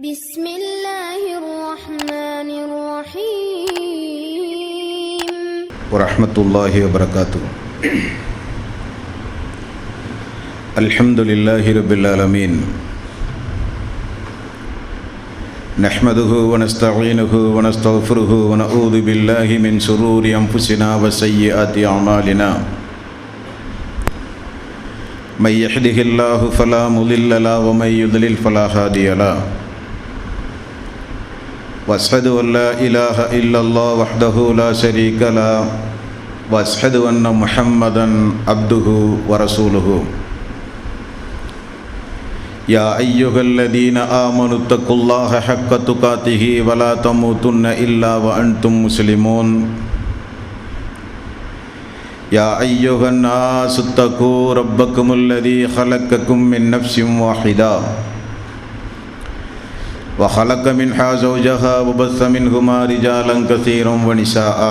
بسم الله الرحمن الرحيم ورحمة الله وبركاته. الحمد لله رب العالمين، نحمده ونستعينه ونستغفره ونعوذ بالله من شرور أنفسنا وسيئات أعمالنا. من يهده الله فلا مضل له ومن يضلل فلا هادي له. واشهد ان لا اله الا الله وحده لا شريك له واشهد ان محمدا عبده ورسوله. يا ايها الذين امنوا اتقوا الله حق تقاته ولا تموتن الا وانتم مسلمون. يا ايها الناس اتقوا ربكم الذي خلقكم من نفس واحده وخلق منها زوجها وبث منهما رجالا كثيرا ونساء.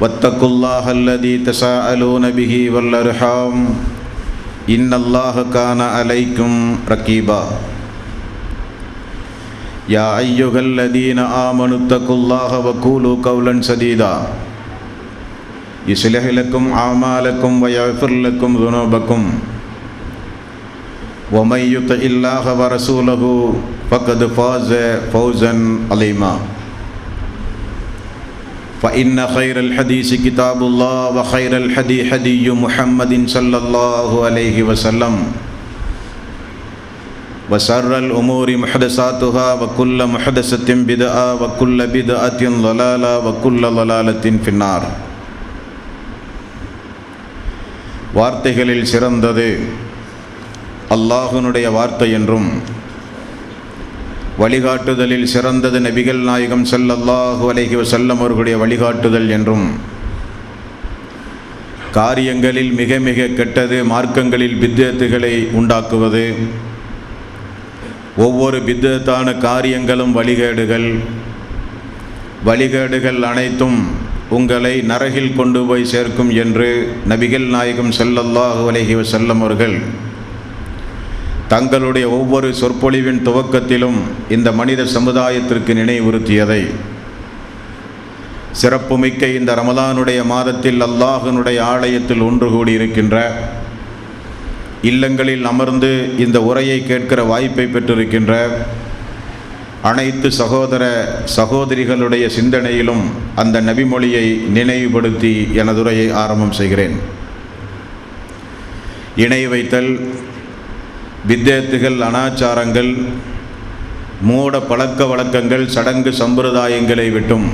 واتقوا الله الذي تساءلون به والارحام ان الله كان عليكم رقيبا. يا ايها الذين امنوا اتقوا الله وقولوا قولا سديدا يصلح لكم اعمالكم ويغفر لكم ذنوبكم ومن يطع الله ورسوله فقد فاز فوزا عظيما. فإن خير الحديث كتاب الله وخير الهدي هدي محمد صلى الله عليه وسلم وشر الأمور محدثاتها وكل محدثة بدعة وكل بدعة ضلالة وكل ضلالة في النار. வார்த்தைகளில் சிறந்தது அல்லாஹ்வுடைய வார்த்தை என்றும், வழிகாட்டுதலில் சிறந்தது நபிகள் நாயகம் ஸல்லல்லாஹு அலைஹி வஸல்லம் அவர்களுடைய வழிகாட்டுதல் என்றும், காரியங்களில் மிக மிக கெட்டது மார்க்கங்களில் பித்அத்துகளை உண்டாக்குவது, ஒவ்வொரு பித்அத்தான காரியங்களும் வழிகேடுகள் அனைத்தும் உங்களை நரகில் கொண்டு போய் சேர்க்கும் என்று நபிகள் நாயகம் ஸல்லல்லாஹு அலைஹி வஸல்லம் அவர்கள் தங்களுடைய ஒவ்வொரு சொற்பொழிவின் துவக்கத்திலும் இந்த மனித சமுதாயத்திற்கு நினைவுறுத்தியதை, சிறப்புமிக்க இந்த ரமலானுடைய மாதத்தில் அல்லாஹ்வினுடைய ஆலயத்தில் ஒன்று கூடியிருக்கின்ற, இல்லங்களில் அமர்ந்து இந்த உரையை கேட்கிற வாய்ப்பை பெற்றிருக்கின்ற அனைத்து சகோதர சகோதரிகளுடைய சிந்தனையிலும் அந்த நபிமொழியை நினைவுபடுத்தி எனது உரையை ஆரம்பம் செய்கிறேன். இணை வைத்தல், பித்அத்துகள், அனாச்சாரங்கள், மூட பழக்க வழக்கங்கள், சடங்கு சம்பிரதாயங்களை விட்டும்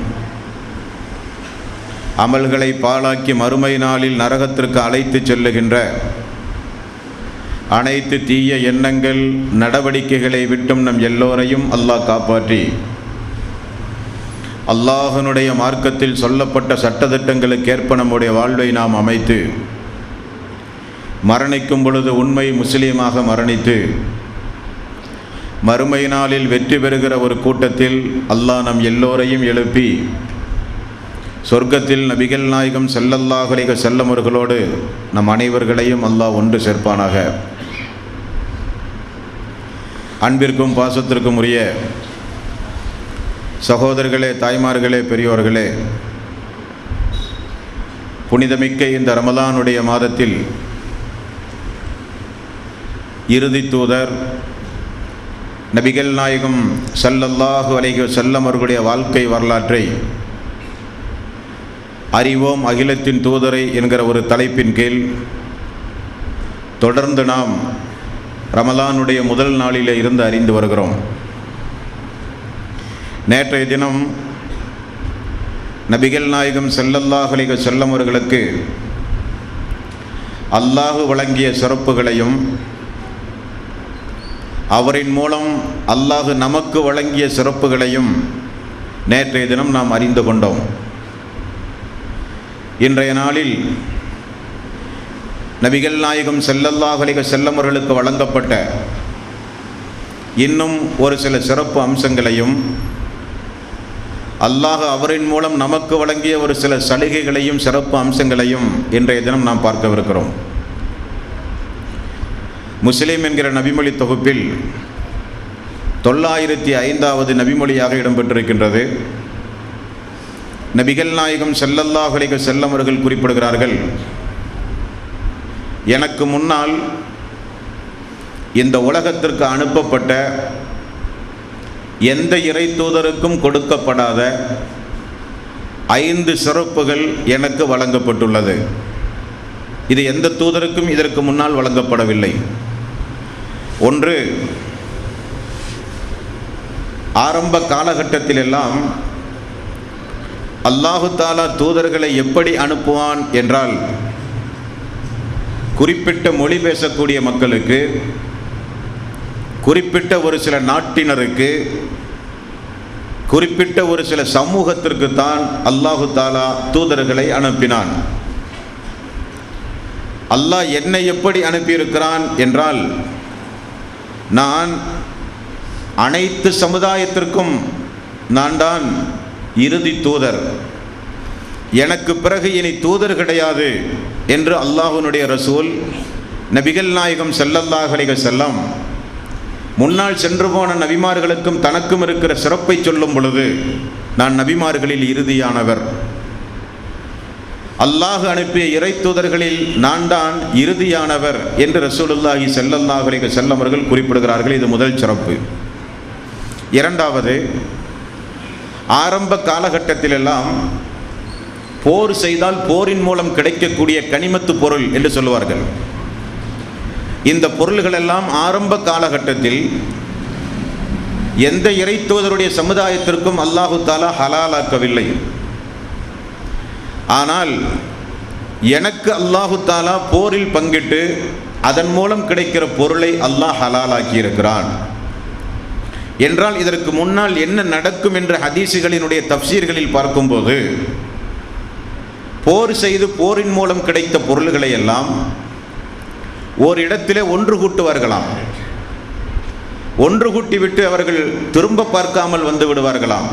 அமல்களை பாழாக்கி மறுமை நாளில் நரகத்திற்கு அழைத்து செல்லுகின்ற அனைத்து தீய எண்ணங்கள் நடவடிக்கைகளை விட்டும் நம் எல்லோரையும் அல்லாஹ் காப்பாற்றி அல்லாஹ்வினுடைய மார்க்கத்தில் சொல்லப்பட்ட சட்டதிட்டங்களுக்கேற்ப நம்முடைய வாழ்வை நாம் அமைத்து மரணிக்கும் பொழுது உண்மை முஸ்லீமாக மரணித்து மறுமை நாளில் வெற்றி பெறுகிற ஒரு கூட்டத்தில் அல்லாஹ் நம் எல்லோரையும் எழுப்பி சொர்க்கத்தில் நபிகள் நாயகம் ஸல்லல்லாஹு அலைஹி வஸல்லம் அவர்களோடு நம் அனைவர்களையும் அல்லாஹ் ஒன்று சேர்ப்பானாக. அன்பிற்கும் பாசத்திற்கும் உரிய சகோதரர்களே, தாய்மார்களே, பெரியோர்களே, புனிதமிக்க இந்த ரமலானுடைய மாதத்தில் இறுதி தூதர் நபிகள் நாயகம் ஸல்லல்லாஹு அலைஹி வஸல்லம் அவர்களுடைய வாழ்க்கை வரலாற்றை அறிவோம் அகிலத்தின் தூதரை என்கிற ஒரு தலைப்பின் கீழ் தொடர்ந்து நாம் ரமலானுடைய முதல் நாளிலே இருந்து அறிந்து வருகிறோம். நேற்றைய தினம் நபிகள் நாயகம் ஸல்லல்லாஹு அலைஹி வஸல்லம் அவர்களுக்கு அல்லாஹ் வழங்கிய சிறப்புகளையும் அவரின் மூலம் அல்லாஹ் நமக்கு வழங்கிய சிறப்புகளையும் நேற்றைய தினம் நாம் அறிந்து கொண்டோம். இன்றைய நாளில் நபிகள் நாயகம் ஸல்லல்லாஹு அலைஹி வஸல்லம் அவர்களுக்கு வழங்கப்பட்ட இன்னும் ஒரு சில சிறப்பு அம்சங்களையும், அல்லாஹ் அவரின் மூலம் நமக்கு வழங்கிய ஒரு சில சலுகைகளையும் சிறப்பு அம்சங்களையும் இன்றைய தினம் நாம் பார்க்கவிருக்கிறோம். முஸ்லீம் என்கிற நபிமொழி தொகுப்பில் 905வது நபிமொழியாக இடம்பெற்றிருக்கின்றது. நபிகள் நாயகம் ஸல்லல்லாஹு அலைஹி வஸல்லம் அவர்கள் குறிப்பிடுகிறார்கள், எனக்கு முன்னால் இந்த உலகத்திற்கு அனுப்பப்பட்ட எந்த இறை தூதருக்கும் கொடுக்கப்படாத 5 சிறப்புகள் எனக்கு வழங்கப்பட்டுள்ளது. இது எந்த தூதருக்கும் இதற்கு முன்னால் வழங்கப்படவில்லை. ஒன்று, ஆரம்ப காலகட்டத்திலெல்லாம் அல்லாஹு தஆலா தூதர்களை எப்படி அனுப்புவான் என்றால், குறிப்பிட்ட மொழி பேசக்கூடிய மக்களுக்கு, குறிப்பிட்ட ஒரு சில நாட்டினருக்கு, குறிப்பிட்ட ஒரு சில சமூகத்திற்கு தான் அல்லாஹு தஆலா தூதர்களை அனுப்பினான். அல்லாஹ் என்னை எப்படி அனுப்பியிருக்கிறான் என்றால், நான் அனைத்து சமுதாயத்திற்கும் நான் தான் இறுதி தூதர், எனக்கு பிறகு இனி தூதர் கிடையாது என்று அல்லாஹ்வுடைய ரசூல் நபிகள் நாயகம் ஸல்லல்லாஹு அலைஹி வஸல்லம் முன்னால் சென்று போன நபிமார்களுக்கும் தனக்கும் இருக்கிற சிறப்பை சொல்லும் பொழுது, நான் நபிமார்களில் இறுதியானவர், அல்லாஹ் அனுப்பிய இறை தூதர்களில் நான் தான் இறுதியானவர் என்று ரசூலுல்லாஹி ஸல்லல்லாஹு அலைஹி வஸல்லம் அவர்கள் குறிப்பிடுகிறார்கள். இது முதல் சிறப்பு. இரண்டாவது, ஆரம்ப காலகட்டத்திலெல்லாம் போர் செய்தால் போரின் மூலம் கிடைக்கக்கூடிய கனிமத்து பொருள் என்று சொல்லுவார்கள். இந்த பொருள்களெல்லாம் ஆரம்ப காலகட்டத்தில் எந்த இறை தூதருடைய சமுதாயத்திற்கும் அல்லாஹு தஆலா ஹலாலாக்கவில்லை. ஆனால் எனக்கு அல்லாஹு தஆலா போரில் பங்கிட்டு அதன் மூலம் கிடைக்கிற பொருளை அல்லாஹ் ஹலாலாக்கி இருக்கிறான் என்றால், இதற்கு முன்னால் என்ன நடக்கும் என்ற ஹதீஸுகளினுடைய தஃப்சீர்களில் பார்க்கும்போது, போர் செய்து போரின் மூலம் கிடைத்த பொருள்களை எல்லாம் ஓரிடத்திலே ஒன்று கூட்டுவார்களாம். ஒன்று கூட்டிவிட்டு அவர்கள் திரும்ப பார்க்காமல் வந்து விடுவார்களாம்.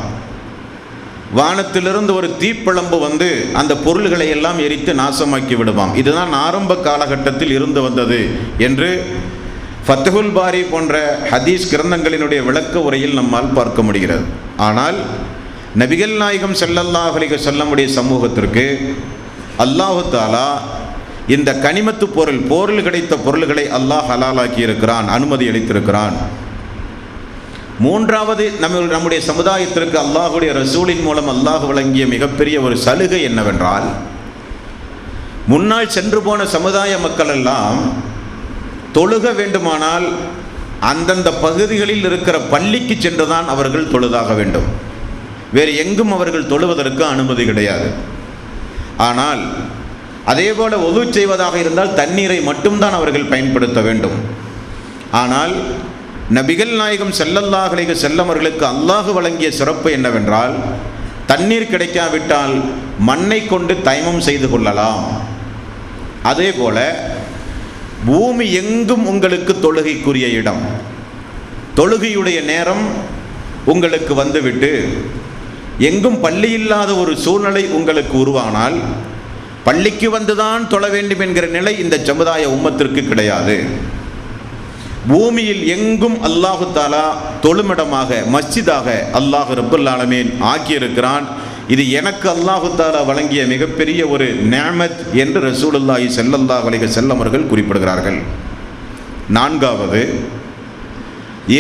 வானத்திலிருந்து ஒரு தீப்பிழம்பு வந்து அந்த பொருள்களை எல்லாம் எரித்து நாசமாக்கி விடுவாம். இதுதான் ஆரம்ப காலகட்டத்தில் இருந்து வந்தது என்று ஃபத்ஹுல் பாரி போன்ற ஹதீஸ் கிரந்தங்களினுடைய விளக்க உரையில் நம்மால் பார்க்க முடிகிறது. ஆனால் நபிகள் நாயகம் ஸல்லல்லாஹு அலைஹி வஸல்லமுடைய சமூகத்திற்கு அல்லாஹு தஆலா இந்த கனிமத்து பொருள், போரில் கிடைத்த பொருள்களை அல்லாஹ் ஹலாலாக்கி இருக்கிறான், அனுமதி அளித்திருக்கிறான். மூன்றாவது, நம்முடைய சமுதாயத்திற்கு அல்லாஹுடைய ரசூலின் மூலம் அல்லாஹ் வழங்கிய மிகப்பெரிய ஒரு சலுகை என்னவென்றால், முன்னால் சென்று போன சமுதாய மக்கள் எல்லாம் தொழுக வேண்டுமானால் அந்தந்த பகுதிகளில் இருக்கிற பள்ளிக்கு சென்றுதான் அவர்கள் தொழுதாக வேண்டும். வேறு எங்கும் அவர்கள் தொழுவதற்கு அனுமதி கிடையாது. ஆனால் அதேபோல ஒது செய்வதாக இருந்தால் தண்ணீரை மட்டும்தான் அவர்கள் பயன்படுத்த வேண்டும். ஆனால் நபிகள் நாயகம் ஸல்லல்லாஹு அலைஹி வஸல்லம் அவர்களுக்கு அல்லாஹ் வழங்கிய சிறப்பு என்னவென்றால், தண்ணீர் கிடைக்காவிட்டால் மண்ணை கொண்டு தைமம் செய்து கொள்ளலாம். அதே போல பூமி எங்கும் உங்களுக்கு தொழுகைக்குரிய இடம், தொழுகையுடைய நேரம் உங்களுக்கு வந்துவிட்டு எங்கும் பள்ளி இல்லாத ஒரு சூழ்நிலை உங்களுக்கு உருவானால் பள்ளிக்கு வந்துதான் தொழ வேண்டும் என்கிற நிலை இந்த சமுதாய உம்மத்திற்கு கிடையாது. பூமியில் எங்கும் அல்லாஹு தஆலா தொழுமிடமாக, மஸ்ஜிதாக அல்லாஹ் ரப்புல் ஆலமீன் ஆக்கியிருக்கிறான். இது எனக்கு அல்லாஹு தஆலா வழங்கிய மிகப்பெரிய ஒரு நிஅமத் என்று ரசூலுல்லாஹி ஸல்லல்லாஹு அலைஹி வஸல்லம் அவர்கள் குறிப்பிடுகிறார்கள். நான்காவது,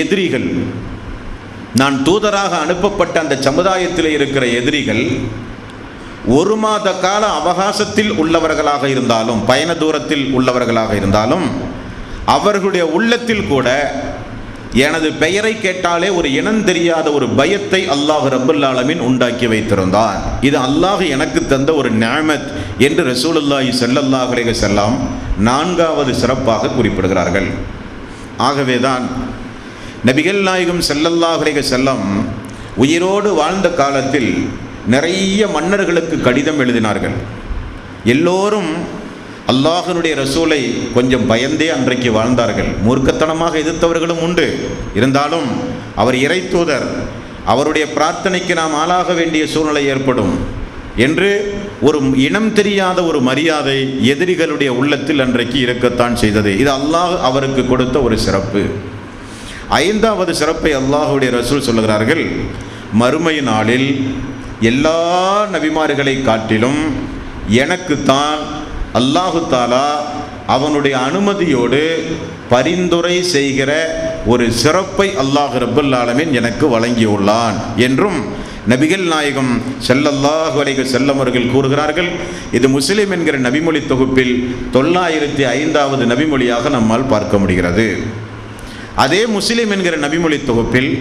எதிரிகள், நான் தூதராக அனுப்பப்பட்ட அந்த சமுதாயத்தில் இருக்கிற எதிரிகள் 1 மாத கால அவகாசத்தில் உள்ளவர்களாக இருந்தாலும், பயண தூரத்தில் உள்ளவர்களாக இருந்தாலும், அவர்களுடைய உள்ளத்தில் கூட எனது பெயரை கேட்டாலே ஒரு இனம் தெரியாத ஒரு பயத்தை அல்லாஹ் ரப்புல் ஆலமீன் உண்டாக்கி வைத்திருந்தான். இது அல்லாஹ் எனக்கு தந்த ஒரு நிஅமத் என்று ரசூலுல்லாஹி ஸல்லல்லாஹு அலைஹி வஸல்லம் நான்காவது சிறப்பாக குறிப்பிடுகிறார்கள். ஆகவேதான் நபிகள் நாயகம் ஸல்லல்லாஹு அலைஹி வஸல்லம் உயிரோடு வாழ்ந்த காலத்தில் நிறைய மன்னர்களுக்கு கடிதம் எழுதினார்கள். எல்லோரும் அல்லாஹ்வுடைய ரசூலை கொஞ்சம் பயந்தே அன்றைக்கு வாழ்ந்தார்கள். மூர்க்கத்தனமாக எதிர்த்தவர்களும் உண்டு. இருந்தாலும் அவர் இறை தூதர், அவருடைய பிரார்த்தனைக்கு நாம் ஆளாக வேண்டிய சூழ்நிலை ஏற்படும் என்று ஒரு இனம் தெரியாத ஒரு மரியாதை எதிரிகளுடைய உள்ளத்தில் அன்றைக்கு இருக்கத்தான் செய்தது. இது அல்லாஹ் அவருக்கு கொடுத்த ஒரு சிறப்பு. ஐந்தாவது சிறப்பை அல்லாஹுடைய ரசூல் சொல்லுகிறார்கள், மறுமை நாளில் எல்லா நபிமார்களை காட்டிலும் எனக்குத்தான் அல்லாஹு தாலா அவனுடைய அனுமதியோடு பரிந்துரை செய்கிற ஒரு சிறப்பை அல்லாஹ் ரப்பல் ஆலமீன் எனக்கு வழங்கியுள்ளான் என்றும் நபிகள் நாயகம் ஸல்லல்லாஹு அலைஹி வஸல்லம் அவர்கள் கூறுகிறார்கள். இது முஸ்லிம் என்கிற நபிமொழி தொகுப்பில் 905வது நபிமொழியாக நம்மால் பார்க்க முடிகிறது. அதே முஸ்லிம் என்கிற நபிமொழி தொகுப்பில்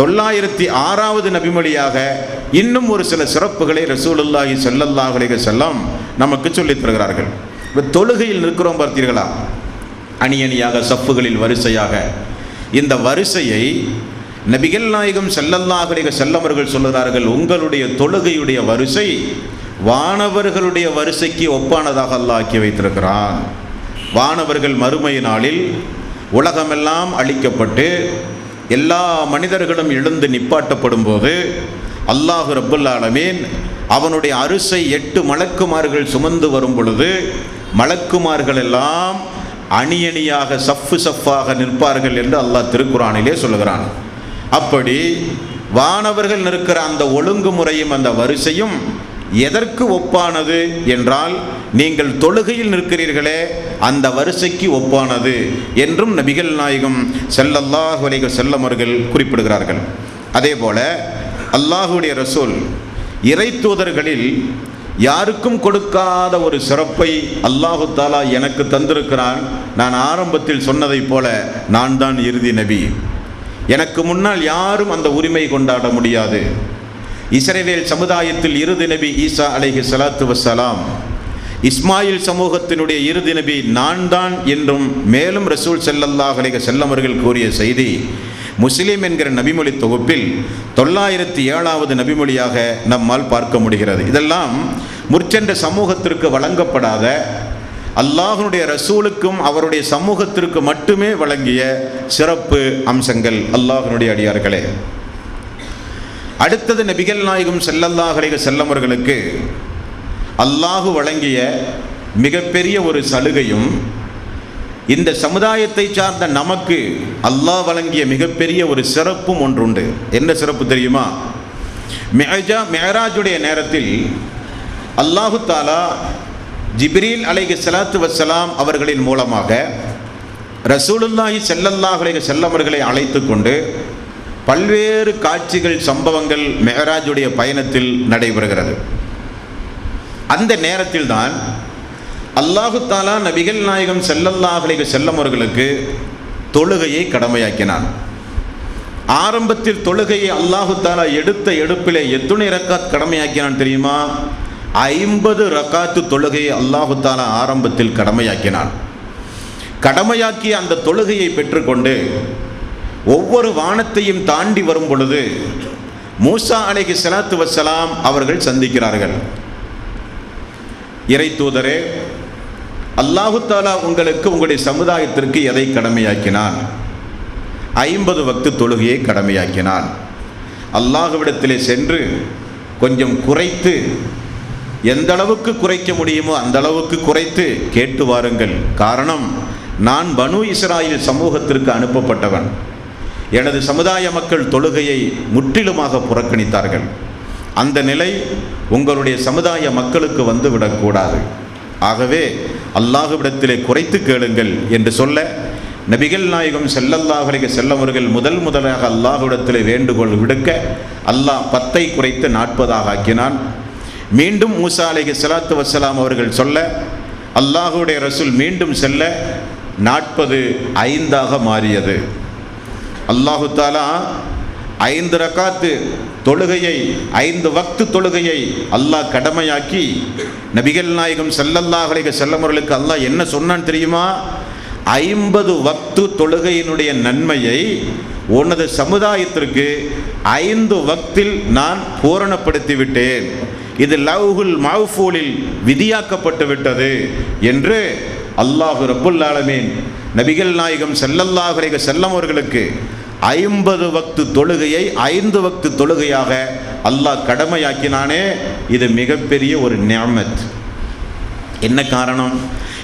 906வது நபிமொழியாக இன்னும் ஒரு சில சிறப்புகளை ரசூலுல்லாஹி ஸல்லல்லாஹு அலைஹி வஸல்லம் நமக்கு சொல்லித் தருகிறார்கள். இப்போ தொழுகையில் நிற்கிறோம் பார்த்தீர்களா, அணி அணியாக சப்புகளில் வரிசையாக. இந்த வரிசையை நபிகள் நாயகம் ஸல்லல்லாஹு அலைஹி வஸல்லம் அவர்கள் சொல்லுகிறார்கள், உங்களுடைய தொழுகையுடைய வரிசை வானவர்களுடைய வரிசைக்கு ஒப்பானதாக அல்லாஹ் ஆக்கி வைத்திருக்கிறான். வானவர்கள் மறுமை நாளில் உலகமெல்லாம் அழிக்கப்பட்டு எல்லா மனிதர்களும் எழுந்து நிப்பாட்டப்படும் போது அல்லாஹ் ரப்பல் ஆலமீன் அவனுடைய அரிசை 8 மலக்குமார்கள் சுமந்து வரும் பொழுது மலக்குமார்கள் எல்லாம் அணி அணியாக சஃப்பு சஃப்பாக நிற்பார்கள் என்று அல்லாஹ் திருக்குரானிலே சொல்லுகிறான். அப்படி வானவர்கள் நிற்கிற அந்த ஒழுங்குமுறையும் அந்த வரிசையும் எதற்கு ஒப்பானது என்றால், நீங்கள் தொழுகையில் நிற்கிறீர்களே அந்த வரிசைக்கு ஒப்பானது என்றும் நபிகள் நாயகம் ஸல்லல்லாஹு அலைஹி வஸல்லம் அவர்கள் குறிப்பிடுகிறார்கள். அதே போல அல்லாஹுடைய ரசூல் இறை தூதர்களில் யாருக்கும் கொடுக்காத ஒரு சிறப்பை அல்லாஹு தாலா எனக்கு தந்திருக்கிறான். நான் ஆரம்பத்தில் சொன்னதை போல நான் தான் இறுதி நபி. எனக்கு முன்னால் யாரும் அந்த உரிமை கொண்டாட முடியாது. இஸ்ரவேல் சமுதாயத்தில் இறுதி நபி ஈசா அலைஹி ஸலாத்து வஸ்ஸலாம், இஸ்மாயில் சமூகத்தினுடைய இறுதி நபி நான் தான் என்றும் மேலும் ரசூல் ஸல்லல்லாஹு அலைஹி வஸல்லம் அவர்கள் கூறிய செய்தி முஸ்லிம் என்கிற நபிமொழி தொகுப்பில் 907வது நபிமொழியாக நம்மால் பார்க்க முடிகிறது. இதெல்லாம் முற்சென்ற சமூகத்திற்கு வழங்கப்படாத, அல்லாஹ்வுடைய ரசூலுக்கும் அவருடைய சமூகத்திற்கு மட்டுமே வழங்கிய சிறப்பு அம்சங்கள். அல்லாஹ்வுடைய அடியார்களே, அடுத்தது நபிகள் நாயகம் ஸல்லல்லாஹு அலைஹி வஸல்லம் அவர்களுக்கு அல்லாஹ் வழங்கிய மிகப்பெரிய ஒரு சலுகையும், இந்த சமுதாயத்தை சார்ந்த நமக்கு அல்லாஹ் வழங்கிய மிகப்பெரிய ஒரு சிறப்பும் ஒன்றுண்டு. என்ன சிறப்பு தெரியுமா? மிஅராஜுடைய நேரத்தில் அல்லாஹு தாலா ஜிப்ரீல் அலைஹி ஸலாத்து வஸ்ஸலாம் அவர்களின் மூலமாக ரசூலுல்லாஹி ஸல்லல்லாஹு அலைஹி வஸல்லம் அவர்களை அழைத்து கொண்டு பல்வேறு காட்சிகள், சம்பவங்கள் மிஅராஜுடைய பயணத்தில் நடைபெறுகிறது. அந்த நேரத்தில் தான் அல்லாஹு தாலா நபிகள் நாயகம் ஸல்லல்லாஹு அலைஹி வஸல்லம் அவர்களுக்கு தொழுகையை கடமையாக்கினான். ஆரம்பத்தில் தொழுகையை அல்லாஹு தாலா எடுத்த எடுப்பிலே எத்தனை ரக்காத் கடமையாக்கினான் தெரியுமா? 50 ரக்காத்து தொழுகையை அல்லாஹு தாலா ஆரம்பத்தில் கடமையாக்கினான். கடமையாக்கிய அந்த தொழுகையை பெற்றுக்கொண்டு ஒவ்வொரு வானத்தையும் தாண்டி வரும் பொழுது மூசா அலைஹி ஸலாத்து வஸ்ஸலாம் அவர்கள் சந்திக்கிறார்கள். இறை தூதரே, அல்லாஹு தாலா உங்களுக்கு உங்களுடைய சமுதாயத்திற்கு எதை கடமையாக்கினான்? 50 வக்து தொழுகையை கடமையாக்கினான். அல்லாஹ்விடத்திலே சென்று கொஞ்சம் குறைத்து, எந்த அளவுக்கு குறைக்க முடியுமோ அந்த அளவுக்கு குறைத்து கேட்டு வாருங்கள். காரணம், நான் பனு இஸ்ராயில் சமூகத்திற்கு அனுப்பப்பட்டவன். எனது சமுதாய மக்கள் தொழுகையை முற்றிலுமாக புறக்கணித்தார்கள். அந்த நிலை உங்களுடைய சமுதாய மக்களுக்கு வந்துவிடக்கூடாது. ஆகவே அல்லாஹ்விடத்திலே குறைத்து கேளுங்கள் என்று சொல்ல, நபிகள் நாயகம் ஸல்லல்லாஹு அலைஹி வஸல்லம் அவர்கள் முதலாக அல்லாஹ்விடத்திலே வேண்டுகோள் விடுக்க அல்லாஹ் 10ஐ குறைத்து 40ஆக ஆக்கினான். மீண்டும் மூசா அலைஹி ஸலாத்து வஸ்ஸலாம் அவர்கள் சொல்ல, அல்லாஹ்வுடைய ரசூல் மீண்டும் செல்ல 40 5ஆக மாறியது. அல்லாஹு தாலா 5 ரக்காத்து தொழுகையை, 5 வக்து தொழுகையை அல்லாஹ் கடமையாக்கி நபிகள் நாயகம் ஸல்லல்லாஹு அலைஹி வஸல்லம் அவர்களுக்கு அல்லாஹ் என்ன சொன்னான் தெரியுமா? 50 வக்து தொழுகையினுடைய நன்மையை உனது சமுதாயத்திற்கு 5 வக்தில் நான் பூரணப்படுத்தி விட்டேன். இது லவ்ஹுல் மஹ்ஃபூலில் விதியாக்கப்பட்டு விட்டது என்று அல்லாஹ் ரப்புல் ஆலமீன் நபிகள் நாயகம் ஸல்லல்லாஹு அலைஹி வஸல்லம் அவர்களுக்கு 50 வக்து தொழுகையை 5 வக்து தொழுகையாக அல்லாஹ் கடமையாக்கினானே. இது மிகப்பெரிய ஒரு நிஅமத். என்ன காரணம்?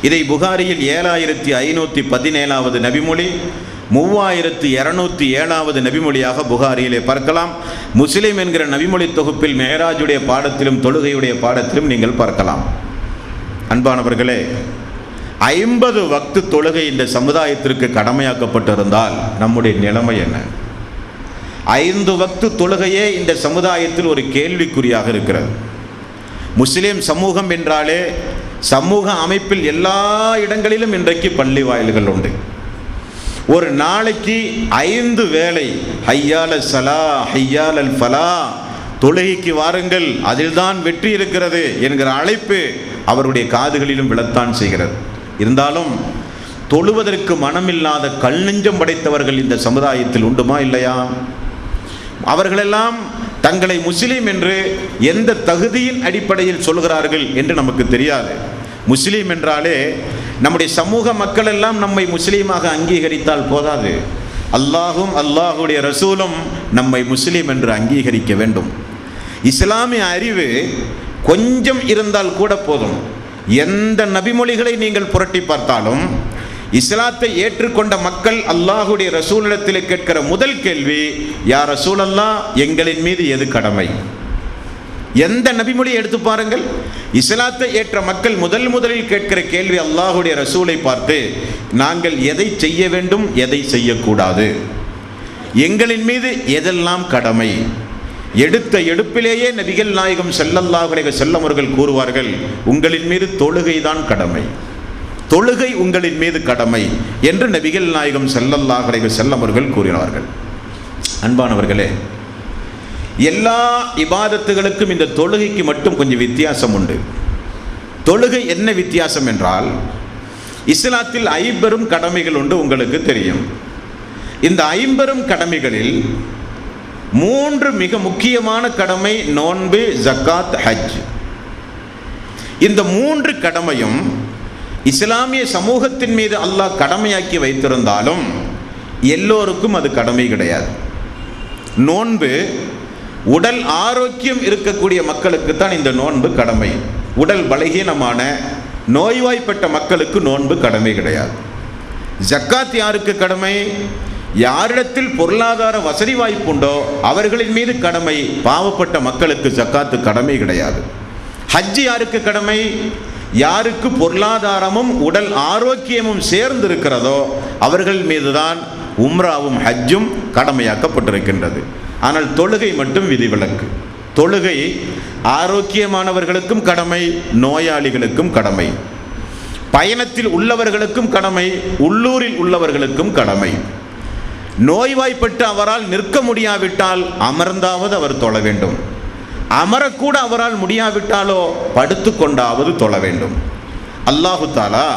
இதை புகாரியில் 7517வது நபிமொழி, 3207வது நபிமொழியாக புகாரியிலே பார்க்கலாம். முஸ்லிம் என்கிற நபிமொழி தொகுப்பில் மேராஜுடைய பாடத்திலும் தொழுகையுடைய பாடத்திலும் நீங்கள் பார்க்கலாம். அன்பானவர்களே, 50 வக்து தொழுகை இந்த சமுதாயத்திற்கு கடமையாக்கப்பட்டிருந்தால் நம்முடைய நிலைமை என்ன? 5 வக்து தொழுகையே இந்த சமுதாயத்தில் ஒரு கேள்விக்குறியாக இருக்கிறது. முஸ்லிம் சமூகம் என்றாலே சமூக அமைப்பில் எல்லா இடங்களிலும் இன்றைக்கு பள்ளி வாயில்கள் உண்டு. ஒரு நாளைக்கு 5 வேளை ஹய்யால சலா ஹய்யால் அல் ஃபலா, தொழுகைக்கு வாருங்கள், அதில்தான் வெற்றி இருக்கிறது என்கிற அழைப்பு அவருடைய காதுகளிலும் விழத்தான் செய்கிறது. இருந்தாலும் தொழுவதற்கு மனமில்லாத கல் நெஞ்சம் படைத்தவர்கள் இந்த சமுதாயத்தில் உண்டுமா இல்லையா? அவர்களெல்லாம் தங்களை முஸ்லீம் என்று எந்த தகுதியின் அடிப்படையில் சொல்கிறார்கள் என்று நமக்கு தெரியாது. முஸ்லீம் என்றாலே நம்முடைய சமூக மக்கள் எல்லாம் நம்மை முஸ்லீமாக அங்கீகரித்தால் போதாது, அல்லாஹும் அல்லாஹுடைய ரசூலும் நம்மை முஸ்லீம் என்று அங்கீகரிக்க வேண்டும். இஸ்லாமிய அறிவு கொஞ்சம் இருந்தால் கூட போதும். எந்த நபிமொழிகளை நீங்கள் புரட்டி பார்த்தாலும் இஸ்லாத்தை ஏற்றுக்கொண்ட மக்கள் அல்லாஹுடைய ரசூலிடத்தில் கேட்கிற முதல் கேள்வி, யா ரசூல் அல்லாஹ், எங்களின் மீது எது கடமை? எந்த நபிமொழியை எடுத்து பாருங்கள், இஸ்லாத்தை ஏற்ற மக்கள் முதலில் கேட்கிற கேள்வி அல்லாஹுடைய ரசூலை பார்த்து, நாங்கள் எதை செய்ய வேண்டும், எதை செய்யக்கூடாது, எங்களின் மீது எதெல்லாம் கடமை? எடுத்த எடுப்பிலேயே நபிகள் நாயகம் ஸல்லல்லாஹு அலைஹி வஸல்லம் அவர்கள் கூறுவார்கள், உங்களின் மீது தொழுகைதான் கடமை, தொழுகை உங்களின் மீது கடமை என்று நபிகள் நாயகம் ஸல்லல்லாஹு அலைஹி வஸல்லம் அவர்கள் கூறினார்கள். அன்பானவர்களே, எல்லா இபாதத்துகளுக்கும் இந்த தொழுகைக்கு மட்டும் கொஞ்சம் வித்தியாசம் உண்டு. தொழுகை என்ன வித்தியாசம் என்றால், இஸ்லாத்தில் 50 கடமைகள் உண்டு, உங்களுக்கு தெரியும். இந்த 50 கடமைகளில் 3 மிக முக்கியமான கடமை நோன்பு, ஜக்காத், ஹஜ். இந்த 3 கடமையும் இஸ்லாமிய சமூகத்தின் மீது அல்லாஹ் கடமையாக்கி வைத்திருந்தாலும் எல்லோருக்கும் அது கடமை கிடையாது. நோன்பு உடல் ஆரோக்கியம் இருக்கக்கூடிய மக்களுக்கு தான் இந்த நோன்பு கடமை. உடல் பலகீனமான நோய்வாய்ப்பட்ட மக்களுக்கு நோன்பு கடமை கிடையாது. ஜக்காத் யாருக்கு கடமை? யாரிடத்தில் பொருளாதார வசதி வாய்ப்புண்டோ அவர்களின் மீது கடமை. பாவப்பட்ட மக்களுக்கு ஜக்காத்து கடமை கிடையாது. ஹஜ் யாருக்கு கடமை? யாருக்கு பொருளாதாரமும் உடல் ஆரோக்கியமும் சேர்ந்து இருக்கிறதோ அவர்கள் மீதுதான் உம்ராவும் ஹஜ்ஜும் கடமையாக்கப்பட்டிருக்கின்றது. ஆனால் தொழுகை மட்டும் விதிவிலக்கு. தொழுகை ஆரோக்கியமானவர்களுக்கும் கடமை, நோயாளிகளுக்கும் கடமை, பயணத்தில் உள்ளவர்களுக்கும் கடமை, உள்ளூரில் உள்ளவர்களுக்கும் கடமை. நோய்வாய்ப்பட்டு அவரால் நிற்க முடியாவிட்டால் அமர்ந்தாவது அவர் தொழ வேண்டும். அமரக்கூட அவரால் முடியாவிட்டாலோ படுத்து கொண்டாவது தொழ வேண்டும். அல்லாஹு தாலா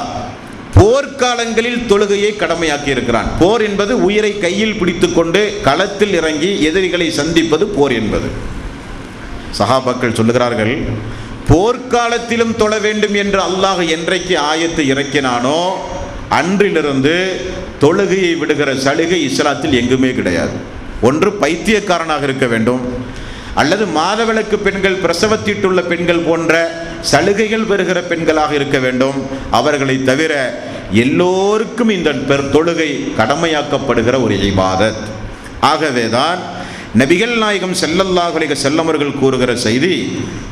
போர்க்காலங்களில் தொழுகையை கடமையாக்கி இருக்கிறான். போர் என்பது உயிரை கையில் பிடித்து கொண்டு களத்தில் இறங்கி எதிரிகளை சந்திப்பது போர் என்பது. சஹாபாக்கள் சொல்லுகிறார்கள், போர்க்காலத்திலும் தொழ வேண்டும் என்று அல்லாஹ் என்றைக்கு ஆயத்தை இறக்கினானோ அன்றிலிருந்து தொழுகையை விடுகிற சலுகை இஸ்லாத்தில் எங்குமே கிடையாது. ஒன்று பைத்தியக்காரனாக இருக்க வேண்டும், அல்லது மாதவிலக்கு பெண்கள், பிரசவத்தீட்டுள்ள பெண்கள் போன்ற சலுகைகள் பெறுகிற பெண்களாக இருக்க வேண்டும். அவர்களை தவிர எல்லோருக்கும் இந்த தொழுகை கடமையாக்கப்படுகிற ஒரு இபாதத். ஆகவேதான் நபிகள் நாயகம் ஸல்லல்லாஹு அலைஹி வஸல்லம் அவர்கள் கூறுகிற செய்தி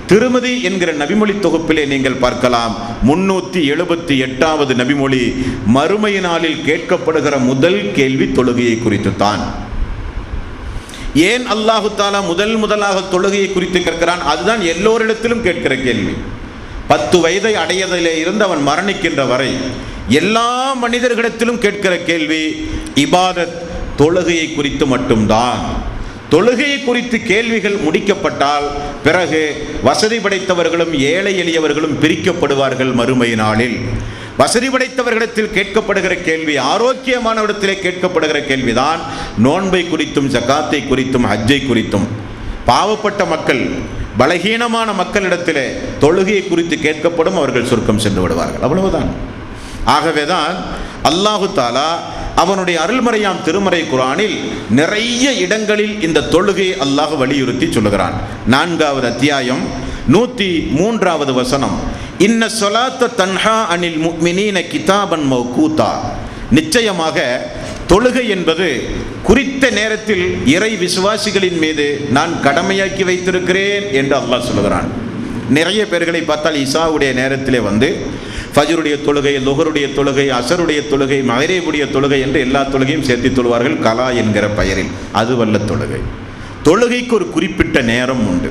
திருமதி என்கிற நபிமொழி தொகுப்பிலே நீங்கள் பார்க்கலாம். 378வது நபிமொழி, மறுமை நாளில் கேட்கப்படுகிற முதல் கேள்வி தொழுகையை குறித்து தான். ஏன் அல்லாஹு தாலா முதலாக தொழுகையை குறித்து கேட்கிறான்? அதுதான் எல்லோரிடத்திலும் கேட்கிற கேள்வி. 10 வயதை அடையதிலே இருந்து அவன் மரணிக்கின்ற வரை எல்லா மனிதர்களிடத்திலும் கேட்கிற கேள்வி இபாதத், தொழுகையை குறித்து மட்டும்தான். தொழுகையை குறித்து கேள்விகள் முடிக்கப்பட்டால் பிறகு வசதி படைத்தவர்களும் ஏழை எளியவர்களும் பிரிக்கப்படுவார்கள் மறுமை நாளில். வசதி படைத்தவர்களிடத்தில் கேட்கப்படுகிற கேள்வி, ஆரோக்கியமானவரிடத்திலே கேட்கப்படுகிற கேள்விதான் நோன்பை குறித்தும் ஜக்காத்தை குறித்தும் ஹஜ்ஜை குறித்தும். பாவப்பட்ட மக்கள், பலகீனமான மக்களிடத்திலே தொழுகையை குறித்து கேட்கப்படும், அவர்கள் சொர்க்கம் சென்று விடுவார்கள். அவ்வளவுதான். ஆகவேதான் அல்லாஹு தாலா அவனுடைய அருள்மறையாம் திருமறை குர்ஆனில் நிறைய இடங்களில் இந்த தொழுகை அல்லாஹ் வலியுறுத்தி சொல்லுகிறான். 4வது அத்தியாயம் 103வது வசனம், இன்ன ஸலாத்த தன்ஹா அனில் முஃமினீன கிதாபன் மௌகூதா. நிச்சயமாக தொழுகை என்பது குறித்த நேரத்தில் இறை விசுவாசிகளின் மீது நான் கடமையாக்கி வைத்திருக்கிறேன் என்று அல்லாஹ் சொல்கிறான். நிறைய பேர்களை பார்த்தால் இசாவுடைய நேரத்திலே வந்து ஃபஜ்ருடைய தொழுகை, லுஹருடைய தொழுகை, அசருடைய தொழுகை, மகரீபுடைய தொழுகை என்று எல்லா தொழுகையும் சேர்த்து தொழுவார்கள் கலா என்கிற பெயரில். அதுவல்ல தொழுகை. தொழுகைக்கு ஒரு குறிப்பிட்ட நேரம் உண்டு.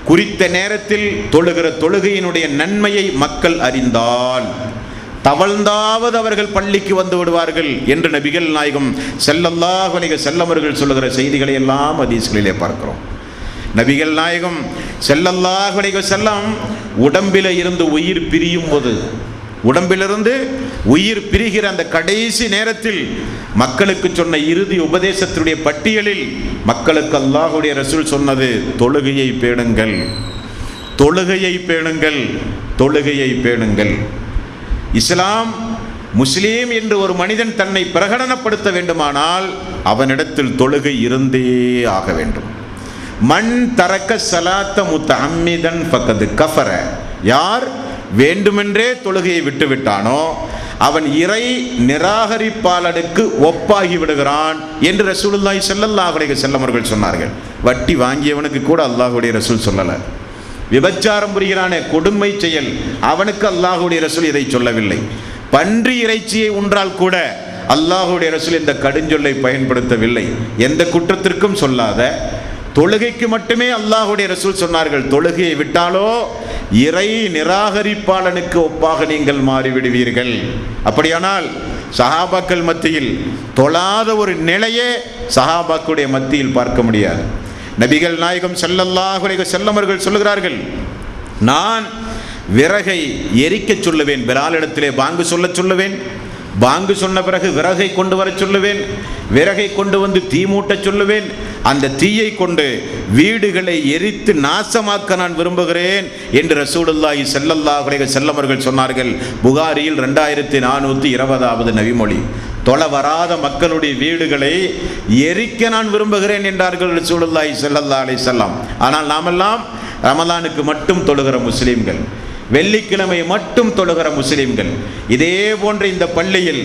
குறித்த நேரத்தில் தொழுகிற தொழுகையினுடைய நன்மையை மக்கள் அறிந்தால் தவழ்ந்தாவது அவர்கள் பள்ளிக்கு வந்து விடுவார்கள் என்று நபிகள் நாயகம் ஸல்லல்லாஹு அலைஹி வஸல்லம் அவர்கள் சொல்லுகிற செய்திகளை எல்லாம் ஹதீஸ்களிலே பார்க்கிறோம். நபிகள் நாயகம் ஸல்லல்லாஹு அலைஹி வஸல்லம் உடம்பில இருந்து உயிர் பிரியும் போது, உடம்பிலிருந்து உயிர் பிரிகிற அந்த கடைசி நேரத்தில் மக்களுக்கு சொன்ன இறுதி உபதேசத்தினுடைய பட்டியலில் மக்களுக்கு அல்லாஹ்வுடைய ரசூல் சொன்னது தொழுகையை பேணுங்கள், தொழுகையை பேணுங்கள், தொழுகையை பேணுங்கள். இஸ்லாம் முஸ்லீம் என்று ஒரு மனிதன் தன்னை பிரகடனப்படுத்த வேண்டுமானால் அவனிடத்தில் தொழுகை இருந்தே ஆக வேண்டும். மன் தரக்க சலாத்த முத்தஅம்மிதன் ஃபக்கத் கஃபர, யார் வேண்டுமென்றே தொழுகையை விட்டுவிட்டானோ அவன் இறை நிராகரிப்பாளனுக்கு ஒப்பாகி விடுகிறான் என்று ரசூலுல்லாஹி ஸல்லல்லாஹு அலைஹி வஸல்லம் அவர்கள் சொன்னார்கள். வட்டி வாங்கியவனுக்கு கூட அல்லாஹ்வுடைய ரசூல் சொல்லலை. விபச்சாரம் புரிகிறானே, கொடுமை செயல், அவனுக்கு அல்லாஹ்வுடைய ரசூல் இதை சொல்லவில்லை. பன்றி இறைச்சியை உன்றால் கூட அல்லாஹ்வுடைய ரசூல் இந்த கடுஞ்சொல்லை பயன்படுத்தவில்லை. எந்த குற்றத்திற்கும் சொல்லாத தொழுகைக்கு மட்டுமே அல்லாஹ்வுடைய ரசூல் சொன்னார்கள். தொழுகையை விட்டாலோ இறை நிராகரிப்பாளனுக்கு ஒப்பாக நீங்கள் மாறிவிடுவீர்கள். அப்படியானால் சஹாபாக்கள் மத்தியில் தொழாத ஒரு நிலையே சஹாபாக்களுடைய மத்தியில் பார்க்க முடியாது. நபிகள் நாயகம் ஸல்லல்லாஹு அலைஹி வஸல்லம் அவர்கள் சொல்லுகிறார்கள், நான் விறகை எரிக்க சொல்லுவேன், பிலாலிடத்திலே பாங்கு சொல்ல சொல்லுவேன், பாங்கு சொன்ன பிறகு விறகை கொண்டு வர சொல்லுவேன், விறகை கொண்டு வந்து தீ மூட்ட சொல்லுவேன், அந்த தீயை கொண்டு வீடுகளை எரித்து நாசமாக்க நான் விரும்புகிறேன் என்று ரசூலுல்லாஹி ஸல்லல்லாஹு அலைஹி வஸல்லம் அவர்கள் சொன்னார்கள். புகாரியில் 2420வது நபிமொழி. தொழ வராத மக்களுடைய வீடுகளை எரிக்க நான் விரும்புகிறேன் என்றார்கள் ரசூலுல்லாஹி ஸல்லல்லாஹு அலைஹி வஸல்லம். ஆனால் நாமெல்லாம் ரமலானுக்கு மட்டும் தொழுகிற முஸ்லீம்கள், வெள்ளிக்கிழமை மட்டும் தொழுகிற முஸ்லிம்கள். இதே போன்ற இந்த பள்ளியில்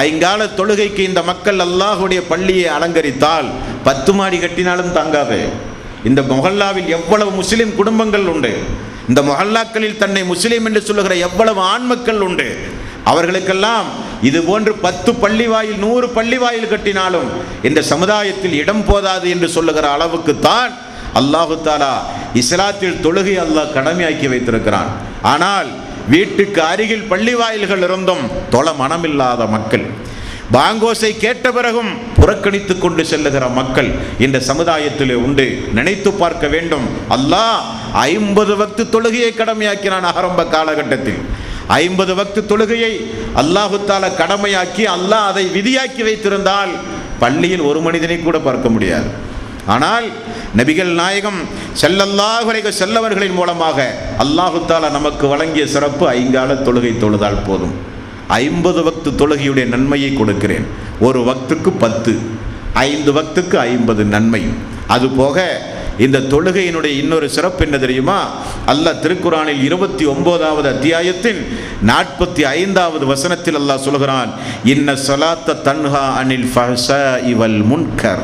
ஐங்கால தொழுகைக்கு இந்த மக்கள் அல்லாஹ்வுடைய பள்ளியை அலங்கரித்தால் 10 மாடி கட்டினாலும் தாங்காது. இந்த மொஹல்லாவில் எவ்வளவு முஸ்லிம் குடும்பங்கள் உண்டு, இந்த மொஹல்லாக்களில் தன்னை முஸ்லிம் என்று சொல்லுகிற எவ்வளவு ஆண் மக்கள் உண்டு. அவர்களுக்கெல்லாம் இது போன்று 10 பள்ளிவாயில் 100 பள்ளிவாயில் கட்டினாலும் இந்த சமுதாயத்தில் இடம் போதாது என்று சொல்லுகிற அளவுக்கு தான் அல்லாஹு தாலா இஸ்லாத்தில் தொழுகை அல்லாஹ் கடமையாக்கி வைத்திருக்கிறான். ஆனால் வீட்டுக்கு அருகில் பள்ளி வாயில்கள் இருந்தும் தொழ மனமில்லாத மக்கள், பாங்கோசை கேட்ட பிறகும் புறக்கணித்து கொண்டு செல்லுகிற மக்கள் இந்த சமுதாயத்திலே உண்டு. நினைத்து பார்க்க வேண்டும். அல்லாஹ் 50 வக்து தொழுகையை கடமையாக்கினான். ஆரம்ப காலகட்டத்தில் 50 வக்து தொழுகையை அல்லாஹு தாலா கடமையாக்கி அல்லாஹ் அதை விதியாக்கி வைத்திருந்தால் பள்ளியில் ஒரு மனிதனை கூட பார்க்க முடியாது. ஆனால் நபிகள் நாயகம் ஸல்லல்லாஹு அலைஹி வஸல்லம் அவர்களின் மூலமாக அல்லாஹு தாலா நமக்கு வழங்கிய சிறப்பு ஐங்கால தொழுகை தொழுதால் போதும். 50 வக்து தொழுகையுடைய நன்மையை கொடுக்கிறேன். ஒரு வக்துக்கு 10, 5 வக்துக்கு 50 நன்மை. அதுபோக இந்த தொழுகையினுடைய இன்னொரு சிறப்பு என்ன தெரியுமா? அல்லாஹ் திருக்குரானில் 29வது அத்தியாயத்தின் 45வது வசனத்தில் அல்லாஹ் சொல்கிறான், இன்ன ஸலாத்த தன்ஹா அனில் ஃபஹ்ஷாஇ வல் முன்கர்.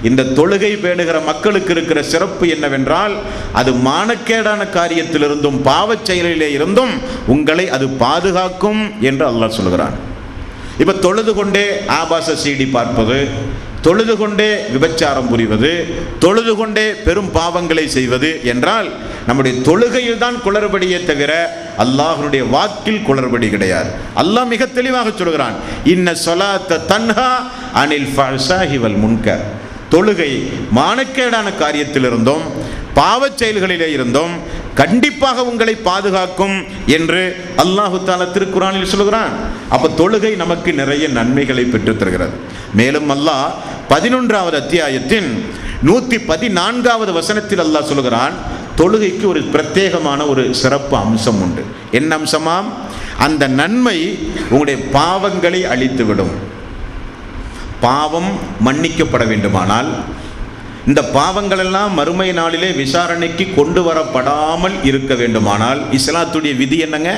இந்த தொழுகை பேணுகிற மக்களுக்கு இருக்கிற சிறப்பு என்னவென்றால் அது மானக்கேடான காரியத்திலிருந்தும் பாவச் செயலிலே இருந்தும் உங்களை அது பாதுகாக்கும் என்று அல்லாஹ் சொல்கிறான். இப்போ தொழுது கொண்டே ஆபாச சீடி பார்ப்பது, தொழுது கொண்டே விபச்சாரம் புரிவது, தொழுது கொண்டே பெரும் பாவங்களை செய்வது என்றால் நம்முடைய தொழுகையில் தான் குளறுபடியே தவிர அல்லாஹ்வுடைய வாக்கில் குளறுபடி கிடையாது. அல்லாஹ் மிக தெளிவாக சொல்கிறான், இன்ன ஸலாத்த தன்ஹா அனில் ஃபஹ்ஷாஇ வல் முன்கர். தொழுகை மானக்கேடான காரியத்திலிருந்தும் பாவச் செயல்களிலே இருந்தும் கண்டிப்பாக உங்களை பாதுகாக்கும் என்று அல்லாஹு தஆலா திருக்குரானில் சொல்கிறான். அப்போ தொழுகை நமக்கு நிறைய நன்மைகளை பெற்றுத் தருகிறது. மேலும் அல்லாஹ் 11வது அத்தியாயத்தின் 114வது வசனத்தில் அல்லாஹ் சொல்கிறான், தொழுகைக்கு ஒரு பிரத்யேகமான ஒரு சிறப்பு அம்சம் உண்டு. என்ன அம்சமாம்? அந்த நன்மை உங்களுடைய பாவங்களை அழித்துவிடும். பாவம் மன்னிக்கப்பட வேண்டுமானால், இந்த பாவங்கள் எல்லாம் மறுமை நாளிலே விசாரணைக்கு கொண்டு வரப்படாமல் இருக்க வேண்டுமானால் இஸ்லாத்துடைய விதி என்னங்க?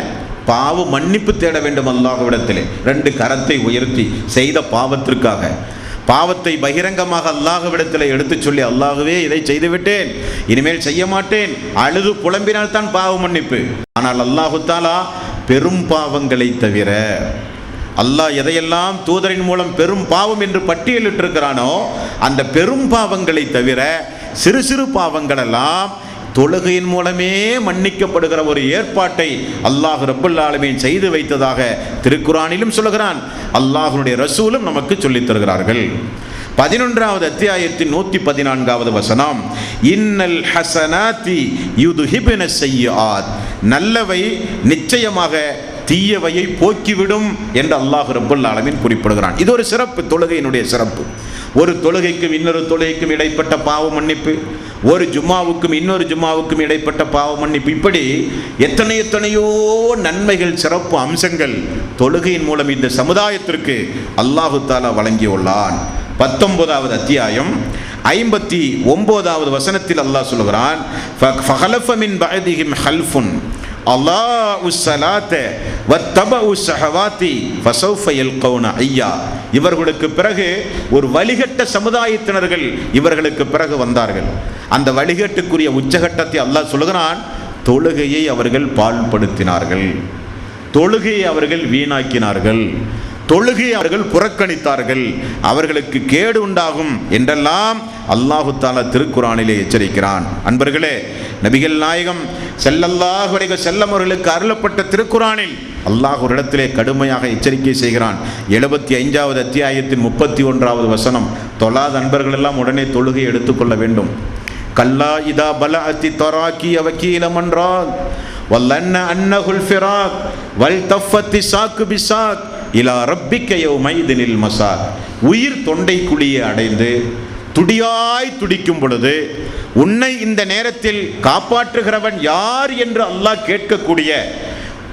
பாவ மன்னிப்பு தேட வேண்டும் அல்லாஹ்விடத்திலே. 2 கரத்தை உயர்த்தி செய்த பாவத்திற்காக, பாவத்தை பகிரங்கமாக அல்லாஹ்விடத்தில் எடுத்து சொல்லி, அல்லாஹ்வே இதை செய்துவிட்டேன், இனிமேல் செய்ய மாட்டேன், அழுது புலம்பினால் தான் பாவ மன்னிப்பு. ஆனால் அல்லாஹு தஆலா பெரும் பாவங்களை தவிர, அல்லாஹ் எதையெல்லாம் தூதரின் மூலம் பெரும் பாவம் என்று பட்டியலிட்டிருக்கிறானோ அந்த பெரும் பாவங்களை தவிர சிறு சிறு பாவங்கள் எல்லாம் தொழுகையின் மூலமே மன்னிக்கப்படுகிற ஒரு ஏற்பாட்டை அல்லாஹ் ரப்பல் ஆலமீன் செய்து வைத்ததாக திருக்குர்ஆனிலும் சொல்கிறான், அல்லாஹ்வுடைய ரசூலும் நமக்கு சொல்லித் தருகிறார்கள். 11வது அத்தியாயத்தின் 114வது வசனம், இன்னல் ஹஸனாத்தி யுதுஹிபுன ஸய்யிஆத், நல்லவை நிச்சயமாக தீயவையை போக்கிவிடும் என்று அல்லாஹ் ரப்பல் ஆலமீன் குறிப்பிடுகிறான். இது ஒரு சிறப்பு, தொழுகையினுடைய சிறப்பு. ஒரு தொழுகைக்கும் இன்னொரு தொழுகைக்கும் இடைப்பட்ட பாவ மன்னிப்பு, ஒரு ஜும்மாவுக்கும் இன்னொரு ஜும்மாவுக்கும் இடைப்பட்ட பாவ மன்னிப்பு, இப்படி எத்தனையோ நன்மைகள், சிறப்பு அம்சங்கள் தொழுகையின் மூலம் இந்த சமுதாயத்திற்கு அல்லாஹு தஆலா வழங்கியுள்ளான். 19வது அத்தியாயம் 59வது வசனத்தில் அல்லாஹ் சொல்கிறான், ஃபஹலஃப மின் பஅதிஹிம் ஹல்ஃபுன் அல்லாஹு ஸலாத்த வத்தபஉ ஸஹவாத்தி ஃபஸௌஃப யல்கௌன ஐயா. இவர்களுக்கு பிறகு ஒரு வழிகட்ட சமுதாயத்தினர்கள் இவர்களுக்கு பிறகு வந்தார்கள். அந்த வழிகட்டுக்குரிய உச்சகட்டத்தை அல்லாஹ் சொல்கிறான், தொழுகையை அவர்கள் பாழ்படுத்தினார்கள், தொழுகையை அவர்கள் வீணாக்கினார்கள், தொழுகையை அவர்கள் புறக்கணித்தார்கள், அவர்களுக்கு கேடு உண்டாகும் என்றெல்லாம் அல்லாஹு தஆலா திருக்குர்ஆனிலே எச்சரிக்கிறான். அன்பர்களே, நபிகள் நாயகம் ஸல்லல்லாஹு அலைஹி வஸல்லம் அவர்களுக்கு அருளப்பட்ட திருக்குர்ஆனில் அல்லாஹ் ஒரு இடத்திலே கடுமையாக எச்சரிக்கை செய்கிறான். 75வது அத்தியாயத்தின் 31வது வசனம், தொழாத அன்பர்கள் எல்லாம் உடனே தொழுகை எடுத்துக்கொள்ள வேண்டும். கல்லா இதா பலஅத்தி தராக்கி வகீல மன்றாக் வல்லன்ன அன்னஹுல் ஃபிராக் வல் தஃபத்தி சாக்கு பிசாக் இலா ரப்பிக்க யௌமைதினில் மசாக். உயிர் தொண்டை குழியை அடைந்து துடியாய் துடிக்கும் பொழுது உன்னை இந்த நேரத்தில் காப்பாற்றுகிறவன் யார் என்று அல்லாஹ் கேட்கக்கூடிய,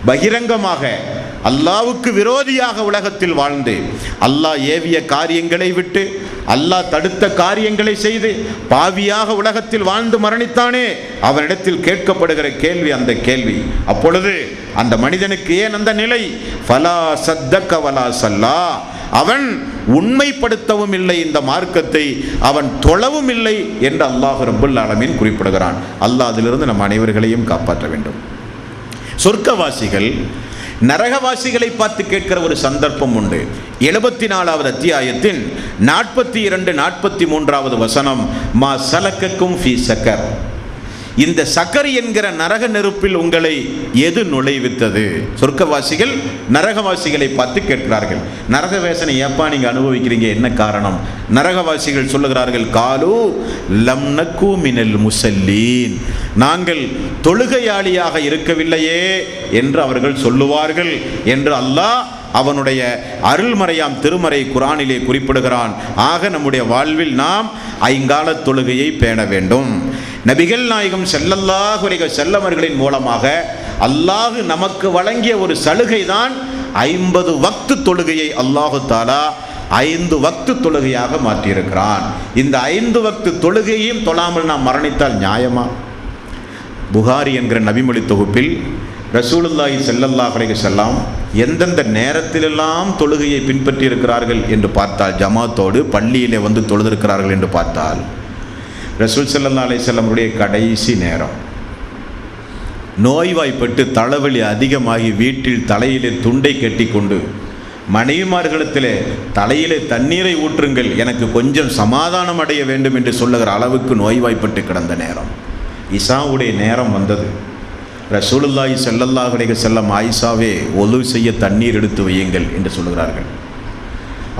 பகிரங்கமாக அல்லாஹ்வுக்கு விரோதியாக உலகத்தில் வாழ்ந்து அல்லாஹ் ஏவிய காரியங்களை விட்டு அல்லாஹ் தடுத்த காரியங்களை செய்து பாவியாக உலகத்தில் வாழ்ந்து மரணித்தானே, அவனிடத்தில் கேட்கப்படுகிற கேள்வி அந்த கேள்வி. அப்பொழுது அந்த மனிதனுக்கு ஏன் அந்த நிலை? ஃபலா சத்தக்க வலா சல்லா, அவன் உண்மைப்படுத்தவும் இல்லை இந்த மார்க்கத்தை, அவன் தொழவும் இல்லை என்று அல்லாஹ் ரப்பல் ஆலமீன் குறிப்பிடுகிறான். அல்லாஹ் அதிலிருந்து நம் அனைவர்களையும் காப்பாற்ற வேண்டும். சொர்க்கவாசிகள் நரகவாசிகளை பார்த்து கேட்கிற ஒரு சந்தர்ப்பம் உண்டு. 74வது அத்தியாயத்தின் 42, 43வது வசனம், மா சலக்கக்கும் ஃபீ சக்கர், இந்த சக்கர் என்கிற நரக நெருப்பில் உங்களை எது நுழைவித்தது? சொர்க்கவாசிகள் நரகவாசிகளை பார்த்து கேட்கிறார்கள், நரக வேசனை ஏப்பா நீங்க அனுபவிக்கிறீங்க, என்ன காரணம்? நரகவாசிகள் சொல்லுகிறார்கள், காலு லம் நக்கு மினல் முஸல்லீன், நாங்கள் தொழுகையாளியாக இருக்கவில்லையே என்று அவர்கள் சொல்லுவார்கள் என்று அல்லாஹ் அவனுடைய அருள்மறையாம் திருமறை குர்ஆனிலே குறிப்பிடுகிறான். ஆக நம்முடைய வாழ்வில் நாம் ஐங்கால தொழுகையை பேண வேண்டும். நபிகள் நாயகம் ஸல்லல்லாஹு அலைஹி வஸல்லம் அவர்களின் மூலமாக அல்லாஹ் நமக்கு வழங்கிய ஒரு சலுகை தான் 50 வக்து தொழுகையை அல்லாஹு தஆலா 5 வக்து தொழுகையாக மாற்றியிருக்கிறான். இந்த 5 வக்து தொழுகையையும் தொழாமல் நாம் மரணித்தால் நியாயமா? புகாரி என்கிற நபிமொழி தொகுப்பில் ரசூலுல்லாஹி ஸல்லல்லாஹு அலைஹி வஸல்லம் எந்தெந்த நேரத்திலெல்லாம் தொழுகையை பின்பற்றி இருக்கிறார்கள் என்று பார்த்தால், ஜமாத்தோடு பள்ளியிலே வந்து தொழுதிருக்கிறார்கள் என்று பார்த்தால், ரசூல் ஸல்லல்லாஹு அலைஹி வஸல்லமுடைய கடைசி நேரம், நோய்வாய்ப்பட்டு தலைவலி அதிகமாகி வீட்டில் தலையிலே துண்டை கட்டி கொண்டு மனைவிமார்களிடத்திலே தலையிலே தண்ணீரை ஊற்றுங்கள், எனக்கு கொஞ்சம் சமாதானம் அடைய வேண்டும் என்று சொல்லுகிற அளவுக்கு நோய்வாய்ப்பட்டு கிடந்த நேரம், இசாவுடைய நேரம் வந்தது. ரசூலுல்லாஹி ஸல்லல்லாஹு அலைஹி வஸல்லம் ஆயிஷாவே ஒது செய்ய தண்ணீர் எடுத்து வையுங்கள் என்று சொல்கிறார்கள்.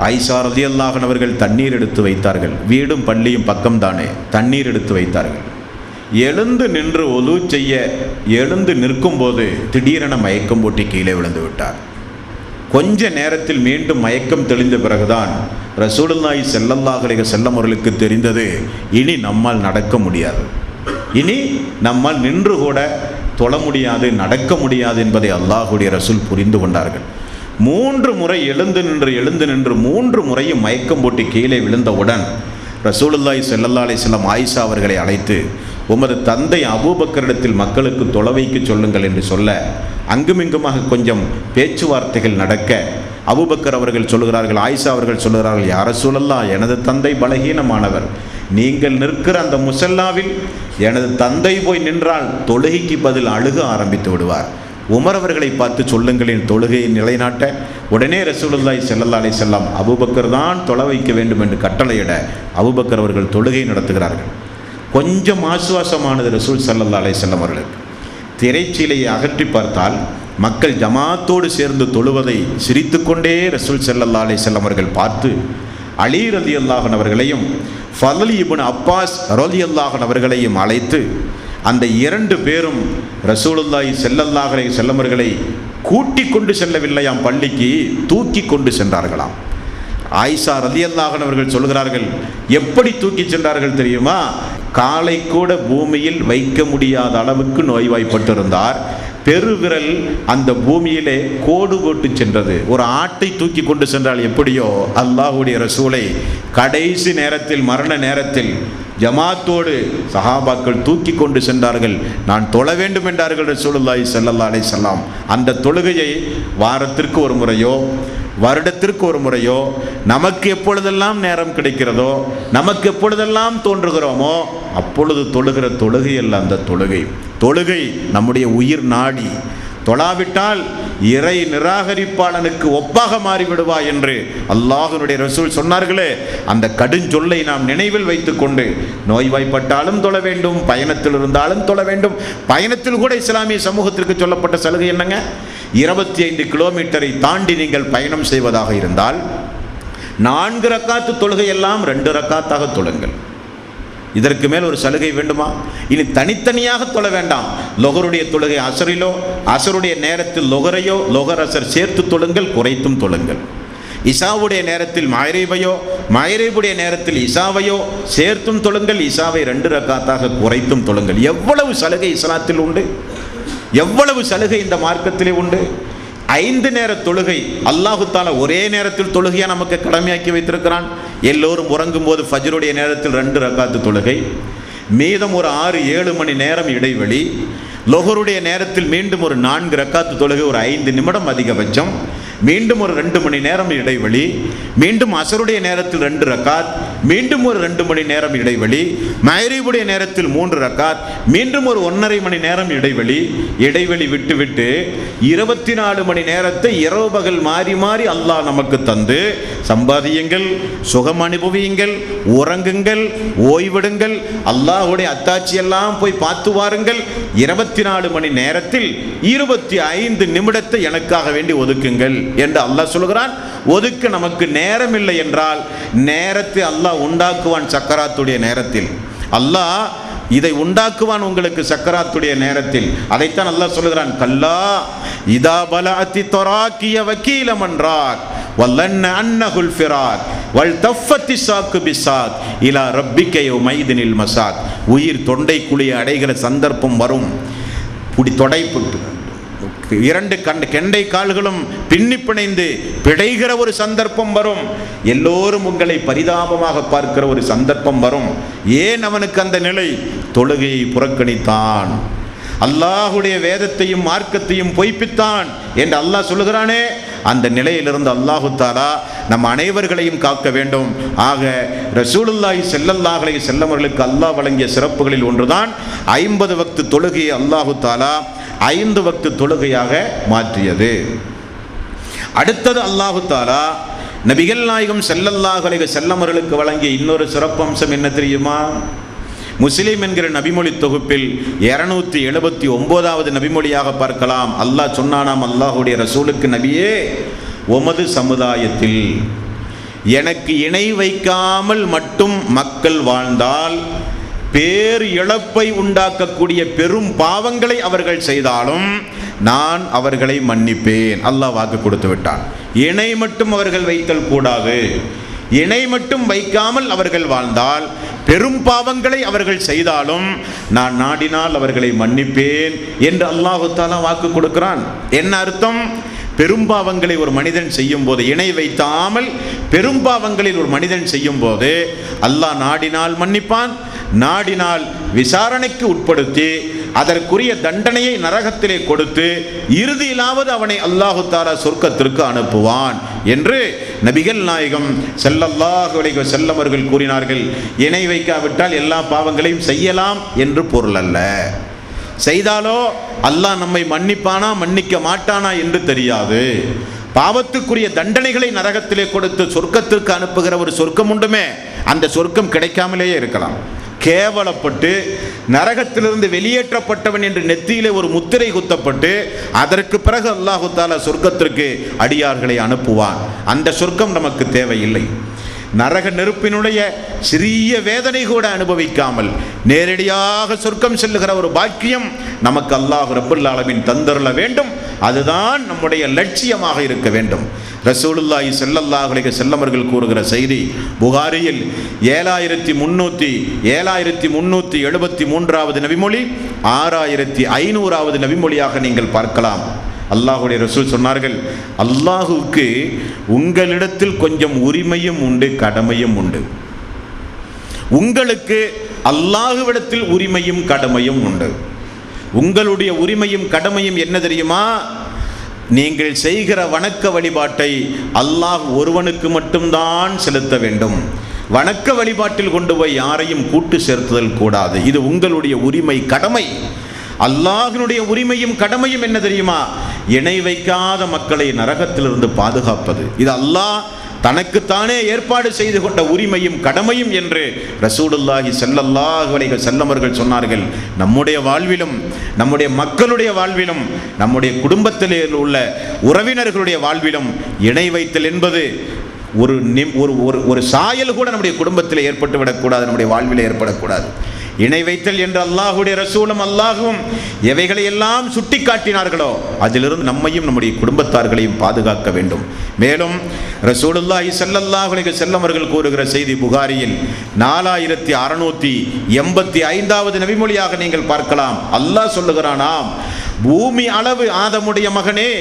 ஆயிஷா ரலியல்லாஹு அன்ஹா அவர்கள் தண்ணீர் எடுத்து வைத்தார்கள். வீடும் பள்ளியும் பக்கம்தானே, தண்ணீர் எடுத்து வைத்தார்கள். எழுந்து நின்று ஒது செய்ய எழுந்து நிற்கும் போது திடீரென மயக்கம் போட்டு கீழே விழுந்து விட்டார். கொஞ்ச நேரத்தில் மீண்டும் மயக்கம் தெளிந்த பிறகுதான் ரசூலுல்லாஹி ஸல்லல்லாஹு அலைஹி வஸல்லம் அவர்களுக்கு தெரிந்தது, இனி நம்மால் நடக்க முடியாது, இனி நம்மால் நின்று கூட தொழ முடியாது, நடக்க முடியாது என்பதை அல்லாஹ்வுடைய ரசூல் புரிந்து கொண்டார்கள். 3 முறை எழுந்து நின்று 3 முறையும் மயக்கம் போட்டு கீழே விழுந்தவுடன் ரசூலுல்லாஹி ஸல்லல்லாஹு அலைஹி வஸல்லம் ஆயிஷா அவர்களை அழைத்து, உமது தந்தை அபூபக்கரிடத்தில் மக்களுக்கு தொலைவைக்கு சொல்லுங்கள் என்று சொல்ல அங்குமிங்குமாக கொஞ்சம் பேச்சுவார்த்தைகள் நடக்க அபூபக்கர் அவர்கள் சொல்லுகிறார்கள், ஆயிஷா அவர்கள் சொல்லுகிறார்கள், யா ரசூலல்லாஹ், எனது தந்தை பலகீனமானவர், நீங்கள் நிற்கிற அந்த முசல்லாவில் எனது தந்தை போய் நின்றால் தொழுகைக்கு பதில் அழுக ஆரம்பித்து விடுவார். உமர் அவர்களை பார்த்து சொல்லுங்களின் தொழுகையை நிலைநாட்ட உடனே ரசூலுல்லாஹி ஸல்லல்லாஹு அலைஹி வஸல்லம் அபூபக்கர் தான் தொலை வைக்க வேண்டும் என்று கட்டளையிட அபூபக்கர் அவர்கள் தொழுகை நடத்துகிறார்கள். கொஞ்சம் ஆசுவாசமானது ரசூல் ஸல்லல்லாஹு அலைஹி வஸல்லம் அவர்களுக்கு. திரைச்சீலையை அகற்றி பார்த்தால் மக்கள் ஜமாத்தோடு சேர்ந்து தொழுவதை சிரித்துக்கொண்டே ரசூல் ஸல்லல்லாஹு அலைஹி வஸல்லம் அவர்கள் பார்த்து அலி ரலியல்லாஹு அன்ஹு அவர்களையும் ஃபضல் இப்னு அப்பாஸ் ரலியல்லாஹு அன்ஹு அவர்களையும் அழைத்து அந்த இரண்டு பேரும் ரசூலுல்லாஹி ஸல்லல்லாஹு அலைஹி வஸல்லம் அவர்களை கூட்டி கொண்டு செல்லவில்லையாம், பள்ளிக்கு தூக்கி கொண்டு சென்றார்களாம். ஆயிஷா ரலியல்லாஹு அன்ஹா அவர்கள் சொல்கிறார்கள், எப்படி தூக்கி சென்றார்கள் தெரியுமா? காலை கூட பூமியில் வைக்க முடியாத அளவுக்கு நோய்வாய்ப்பட்டிருந்தார். பெருவிரல் அந்த பூமியிலே கோடு போட்டு சென்றது. ஒரு ஆட்டை தூக்கி கொண்டு சென்றால் எப்படியோ அல்லாஹ்வுடைய ரசூலை கடைசி நேரத்தில், மரண நேரத்தில் ஜமாத்தோடு சஹாபாக்கள் தூக்கி கொண்டு சென்றார்கள். நான் தொழ வேண்டும் என்றார்கள் ரசூலுல்லாஹி ஸல்லல்லாஹு அலைஹி வஸல்லம். அந்த தொழுகையை வாரத்திற்கு ஒரு முறையோ வருடத்திற்கு ஒரு முறையோ, நமக்கு எப்பொழுதெல்லாம் நேரம் கிடைக்கிறதோ, நமக்கு எப்பொழுதெல்லாம் தோன்றுகிறோமோ அப்பொழுது தொழுகிற தொழுகை அல்ல அந்த தொழுகை. தொழுகை நம்முடைய உயிர் நாடி. தொழாவிட்டால் இறை நிராகரிப்பாளனுக்கு ஒப்பாக மாறிவிடுவா என்று அல்லாஹ்வுடைய ரசூல் சொன்னார்களே, அந்த கடுஞ்சொல்லை நாம் நினைவில் வைத்துக்கொண்டு நோய்வாய்ப்பட்டாலும் தொழ வேண்டும், பயணத்தில் இருந்தாலும் தொழ வேண்டும். பயணத்தில் கூட இஸ்லாமிய சமூகத்திற்கு சொல்லப்பட்ட சலுகை என்னங்க? 25 கிலோமீட்டரை தாண்டி நீங்கள் பயணம் செய்வதாக இருந்தால் 4 ரக்காத்து தொழுகை எல்லாம் 2 ரக்காத்தாக தொழுங்கள். இதற்கு மேல் ஒரு சலுகை வேண்டுமா? இனி தனித்தனியாக தொழ வேண்டாம். லொஹருடைய தொழுகை அசரிலோ, அசருடைய நேரத்தில் லொஹரையோ, லொஹர் அசர் சேர்த்து தொழுங்கள், குறைத்தும் தொழுங்கள். இசாவுடைய நேரத்தில் மஹ்ரிபையோ, மஹ்ரிபுடைய நேரத்தில் இசாவையோ சேர்த்தும் தொழுங்கள். இசாவை 2 ரக்காத்தாக குறைத்தும் தொழுங்கள். எவ்வளவு சலுகை இஸ்லாத்தில் உண்டு! எவ்வளவு சலுகை இந்த மார்க்கத்திலே உண்டு! 5 நேர தொழுகை அல்லாஹு தஆலா ஒரே நேரத்தில் தொழுகையா நமக்கு கடமையாக்கி வைத்திருக்கிறான். எல்லோரும் உறங்கும் போது ஃபஜ்ருடைய நேரத்தில் 2 ரக்காத்து தொழுகை, மீதம் ஒரு 6-7 மணி நேரம் இடைவெளி, லொஹருடைய நேரத்தில் மீண்டும் ஒரு 4 ரக்காத்து தொழுகை, ஒரு 5 நிமிடம் அதிகபட்சம், மீண்டும் ஒரு 2 மணி நேரம் இடைவெளி, மீண்டும் அசருடைய நேரத்தில் 2 ரக்காத், மீண்டும் ஒரு 2 மணி நேரம் இடைவெளி, மஹ்ரிபுடைய நேரத்தில் 3 ரக்காத், மீண்டும் ஒரு 1.5 மணி நேரம் இடைவெளி விட்டு விட்டு 24 மணி நேரத்தை இரவு பகல் மாறி மாறி அல்லாஹ் நமக்கு தந்து, சம்பாதியுங்கள், சுகம் அனுபவியுங்கள், உறங்குங்கள், ஓய்விடுங்கள், அல்லாஹ்வுடைய அத்தாட்சியெல்லாம் போய் பார்த்து வாருங்கள். 24 மணி நேரத்தில் 25 நிமிடத்தை எனக்காக வேண்டி ஒதுக்குங்கள் என்று அல்லாஹ் சொல்கிறான். ஒதுக்க நமக்கு நேரம் இல்லை என்றால் நேரத்தை அல்லாஹ் உண்டாக்குவான். சக்கராத்துடைய நேரத்தில் அல்லாஹ் இதை உண்டாக்குவான் உங்களுக்கு சக்கராத்துடைய நேரத்தில். அதைத்தான் அல்லாஹ் சொல்கிறான், கல்லா இதா பலஅத்தி தராக்கிய வக்கீல மன்றாக் வல்லன்ன அன்னஹுல் ஃபிராக் வல் தஃபத்தி சாக்கு பிசாக் இலா ரப்பிக்க யௌமைதினில் மசாக். உயிர் தொண்டை குழியை அடைகிற சந்தர்ப்பம் வரும். தொடைப்புட்டு 2 கெண்டை கால்களும் பின்னி பிணைந்து பிடைகிற ஒரு சந்தர்ப்பம் வரும். எல்லோரும் உங்களை பரிதாபமாக பார்க்கிற ஒரு சந்தர்ப்பம் வரும். ஏன் அவனுக்கு அந்த நிலை? தொழுகையை புறக்கணித்தான், அல்லாஹுடைய வேதத்தையும் மார்க்கத்தையும் பொய்ப்பித்தான் என்று அல்லாஹ் சொல்லுகிறானே. அந்த நிலையிலிருந்து அல்லாஹு தஆலா நம் அனைவர்களையும் காக்க வேண்டும். ஆக ரசூலுல்லாஹி ஸல்லல்லாஹு அலைஹி வஸல்லம் அவர்களுக்கு அல்லாஹ் வழங்கிய சிறப்புகளில் ஒன்றுதான் 50 வக்து தொழுகையை அல்லாஹு தஆலா 5 வக்து தொழுகையாக மாற்றியது. அடுத்தது அல்லாஹு தஆலா நபிகள் நாயகம் ஸல்லல்லாஹு அலைஹி வஸல்லம் அவர்களுக்கு வழங்கிய இன்னொரு சிறப்பம்சம் என்ன தெரியுமா? முஸ்லிம் என்கிற நபிமொழி தொகுப்பில் 279வது நபிமொழியாக பார்க்கலாம். அல்லாஹ் சொன்னானாம் அல்லாஹுடைய ரசூலுக்கு, நபியே, உமது சமுதாயத்தில் எனக்கு இணை வைக்காமல் மட்டும் மக்கள் வாழ்ந்தால் பேர் இழப்பை உண்டாக்கக்கூடிய பெரும் பாவங்களை அவர்கள் செய்தாலும் நான் அவர்களை மன்னிப்பேன். அல்லாஹ் வாக்கு கொடுத்து விட்டான். இணை மட்டும் அவர்கள் வைத்தல் கூடாது. இணை மட்டும் வைக்காமல் அவர்கள் வாழ்ந்தால் பெரும் பாவங்களை அவர்கள் செய்தாலும் நான் நாடினால் அவர்களை மன்னிப்பேன் என்று அல்லாஹு தஆலா வாக்கு கொடுக்கிறான். என்ன அர்த்தம்? பெரும்பாவங்களை ஒரு மனிதன் செய்யும் போது, இணை வைத்தாமல் பெரும்பாவங்களில் ஒரு மனிதன் செய்யும் போது அல்லாஹ் நாடினால் மன்னிப்பான், நாடினால் விசாரணைக்கு உட்படுத்தி அதற்குரிய தண்டனையை நரகத்திலே கொடுத்து இறுதியிலாவது அவனை அல்லாஹு தஆலா சொர்க்கத்திற்கு அனுப்புவான் என்று நபிகள் நாயகம் ஸல்லல்லாஹு அலைஹி வஸல்லம் அவர்கள் கூறினார்கள். இணை வைக்காவிட்டால் எல்லா பாவங்களையும் செய்யலாம் என்று பொருள் அல்ல. செய்தாலோ அல்லாஹ் நம்மை மன்னிப்பானா மன்னிக்க மாட்டானா என்று தெரியாது. பாவத்துக்குரிய தண்டனைகளை நரகத்திலே கொடுத்து சொர்க்கத்திற்கு அனுப்புகிற ஒரு சொர்க்கம் உண்டுமே, அந்த சொர்க்கம் கிடைக்காமலேயே இருக்கலாம். கேவலப்பட்டு நரகத்திலிருந்து வெளியேற்றப்பட்டவன் என்று நெத்தியிலே ஒரு முத்திரை குத்தப்பட்டு அதற்கு பிறகு அல்லாஹு தஆலா சொர்க்கத்திற்கு அடியார்களை அனுப்புவான். அந்த சொர்க்கம் நமக்கு தேவையில்லை. நரக நெருப்பினுடைய சிறிய வேதனை கூட அனுபவிக்காமல் நேரடியாக சொர்க்கம் செல்லுகிற ஒரு பாக்கியம் நமக்கு அல்லாஹ் ரப்பல் ஆலமீன் தந்தருள வேண்டும். அதுதான் நம்முடைய லட்சியமாக இருக்க வேண்டும். ரசூலுல்லாஹி ஸல்லல்லாஹு அலைஹி வஸல்லம் அவர்கள் கூறுகிற செய்தி புகாரியில் 7373வது நபிமொழி 6500வது நபிமொழியாக நீங்கள் பார்க்கலாம். அல்லாஹுடைய ரசூல் சொன்னார்கள், அல்லாஹுக்கு உங்களிடத்தில் கொஞ்சம் உரிமையும் உண்டு, கடமையும் உண்டு. உங்களுக்கு அல்லாஹுவிடத்தில் உரிமையும் கடமையும் உண்டு. உங்களுடைய உரிமையும் கடமையும் என்ன தெரியுமா? நீங்கள் செய்கிற வணக்க வழிபாட்டை அல்லாஹ் ஒருவனுக்கு மட்டும்தான் செலுத்த வேண்டும். வணக்க வழிபாட்டில் கொண்டு போய் யாரையும் கூட்டு சேர்த்துதல் கூடாது. இது உங்களுடைய உரிமை, கடமை. அல்லாஹ்வினுடைய உரிமையும் கடமையும் என்ன தெரியுமா? இணை வைக்காத மக்களை நரகத்திலிருந்து பாதுகாப்பது. இது அல்லாஹ் தனக்குத்தானே ஏற்பாடு செய்து கொண்ட உரிமையும் கடமையும் என்று ரசூலுல்லாஹி ஸல்லல்லாஹு அலைஹி வஸல்லம் அவர்கள் சொன்னார்கள். நம்முடைய வாழ்விலும், நம்முடைய மக்களுடைய வாழ்விலும், நம்முடைய குடும்பத்திலே உள்ள உறவினர்களுடைய வாழ்விலும் இணை வைத்தல் என்பது ஒரு சாயல் கூட நம்முடைய குடும்பத்தில் ஏற்பட்டு விடக்கூடாது, நம்முடைய வாழ்வில் ஏற்படக்கூடாது. இணை வைத்தல் என்று அல்லாஹுடைய ரசூலும் அல்லாஹும் எவைகளை எல்லாம் சுட்டி காட்டினார்களோ அதிலிருந்து நம்மையும் நம்முடைய குடும்பத்தார்களையும் பாதுகாக்க வேண்டும். மேலும் ரசூலுல்லாஹி ஸல்லல்லாஹு அலைஹி வஸல்லம் அவர்கள் கூறுகிற செய்தி புகாரியில் 4685வது நபிமொழியாக நீங்கள் பார்க்கலாம். அல்லாஹ் சொல்லுகிறானாம், பூமி அளவு ஆதமுடைய மகனே,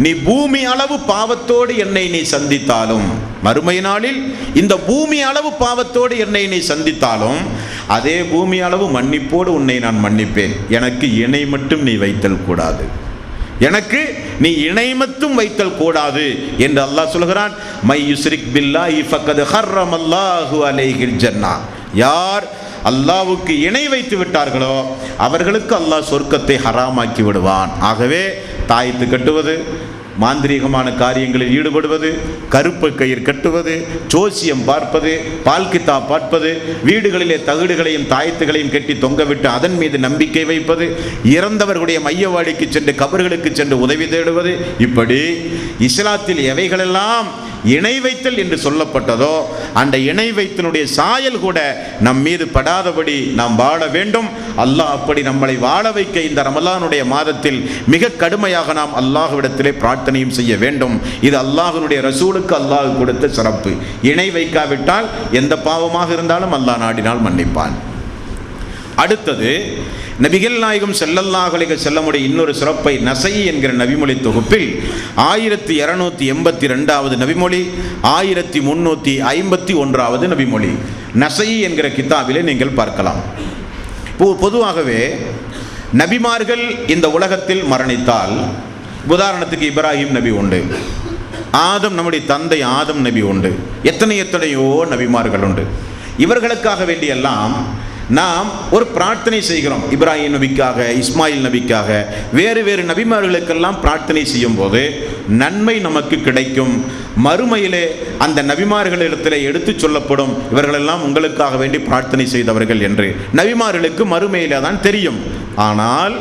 நீ பூமி அளவு பாவத்தோடு என்னை நீ சந்தித்தாலும், மறுமை நாளில் இந்த பூமி அளவு பாவத்தோடு என்னை நீ சந்தித்தாலும் அதே பூமி அளவு மன்னிப்போடு உன்னை நான் மன்னிப்பேன். எனக்கு இணை மட்டும் நீ வைத்தல் கூடாது, எனக்கு நீ இணை மட்டும் வைத்தல் கூடாது என்று அல்லாஹ் சொல்கிறான். மை யுஸ்ரிக் பில்லாஹி ஃபக்கத் ஹர்ரமல்லாஹு அலைஹில் ஜன்னah. யார் அல்லாஹ்வுக்கு இணை வைத்து விட்டார்களோ அவர்களுக்கு அல்லாஹ் சொர்க்கத்தை ஹராமாக்கி விடுவான். ஆகவே தாயத்து கட்டுவது, மாந்திரீகமான காரியங்களில் ஈடுபடுவது, கருப்பு கயிறு கட்டுவது, ஜோசியம் பார்ப்பது, பால்கித்தா பார்ப்பது, வீடுகளிலே தகடுகளையும் தாயத்துகளையும் கட்டி தொங்கவிட்டு அதன் மீது நம்பிக்கை வைப்பது, இறந்தவர்களுடைய மையவாடிக்கு சென்று கபர்களுக்கு சென்று உதவி தேடுவது, இப்படி இஸ்லாத்தில் எவைகளெல்லாம் இணை வைத்தல் என்று சொல்லப்பட்டதோ அந்த இணை வைத்தனுடைய சாயல் கூட நம் மீது படாதபடி நாம் வாழ வேண்டும். அல்லாஹ் அப்படி நம்மளை வாழ வைக்க இந்த ரமலானுடைய மாதத்தில் மிக கடுமையாக நாம் அல்லாஹ்விடத்திலே பிரார்த்தனையும் செய்ய வேண்டும். இது அல்லாஹ்வினுடைய ரசூலுக்கு அல்லாஹ் கொடுத்த சிறப்பு. இணை வைக்காவிட்டால் எந்த பாவமாக இருந்தாலும் அல்லாஹ் நாடினால் மன்னிப்பான். அடுத்தது நபிகள் நாயகம் ஸல்லல்லாஹு அலைஹி வஸல்லமுடைய இன்னொரு சிறப்பை நஸஈ என்கிற நபிமொழி தொகுப்பில் 1282வது நபிமொழி, 1351வது நபிமொழி நஸஈ என்கிற கிதாபிலே நீங்கள் பார்க்கலாம். பொதுவாகவே நபிமார்கள் இந்த உலகத்தில் மரணித்தால், உதாரணத்துக்கு இப்ராஹிம் நபி உண்டு, ஆதம் நம்முடைய தந்தை ஆதம் நபி உண்டு, எத்தனையோ நபிமார்கள் உண்டு. இவர்களுக்காக வேண்டியெல்லாம் நாம் ஒரு பிரார்த்தனை செய்கிறோம். இப்ராஹிம் நபிக்காக, இஸ்மாயில் நபிக்காக, வேறு வேறு நபிமார்களுக்கெல்லாம் பிரார்த்தனை செய்யும் போது நன்மை நமக்கு கிடைக்கும். மறுமையிலே அந்த நபிமார்களிடத்தில் எடுத்து சொல்லப்படும், இவர்களெல்லாம் உங்களுக்காக வேண்டி பிரார்த்தனை செய்தவர்கள் என்று. நபிமார்களுக்கு மறுமையிலே தான் தெரியும். ஆனால்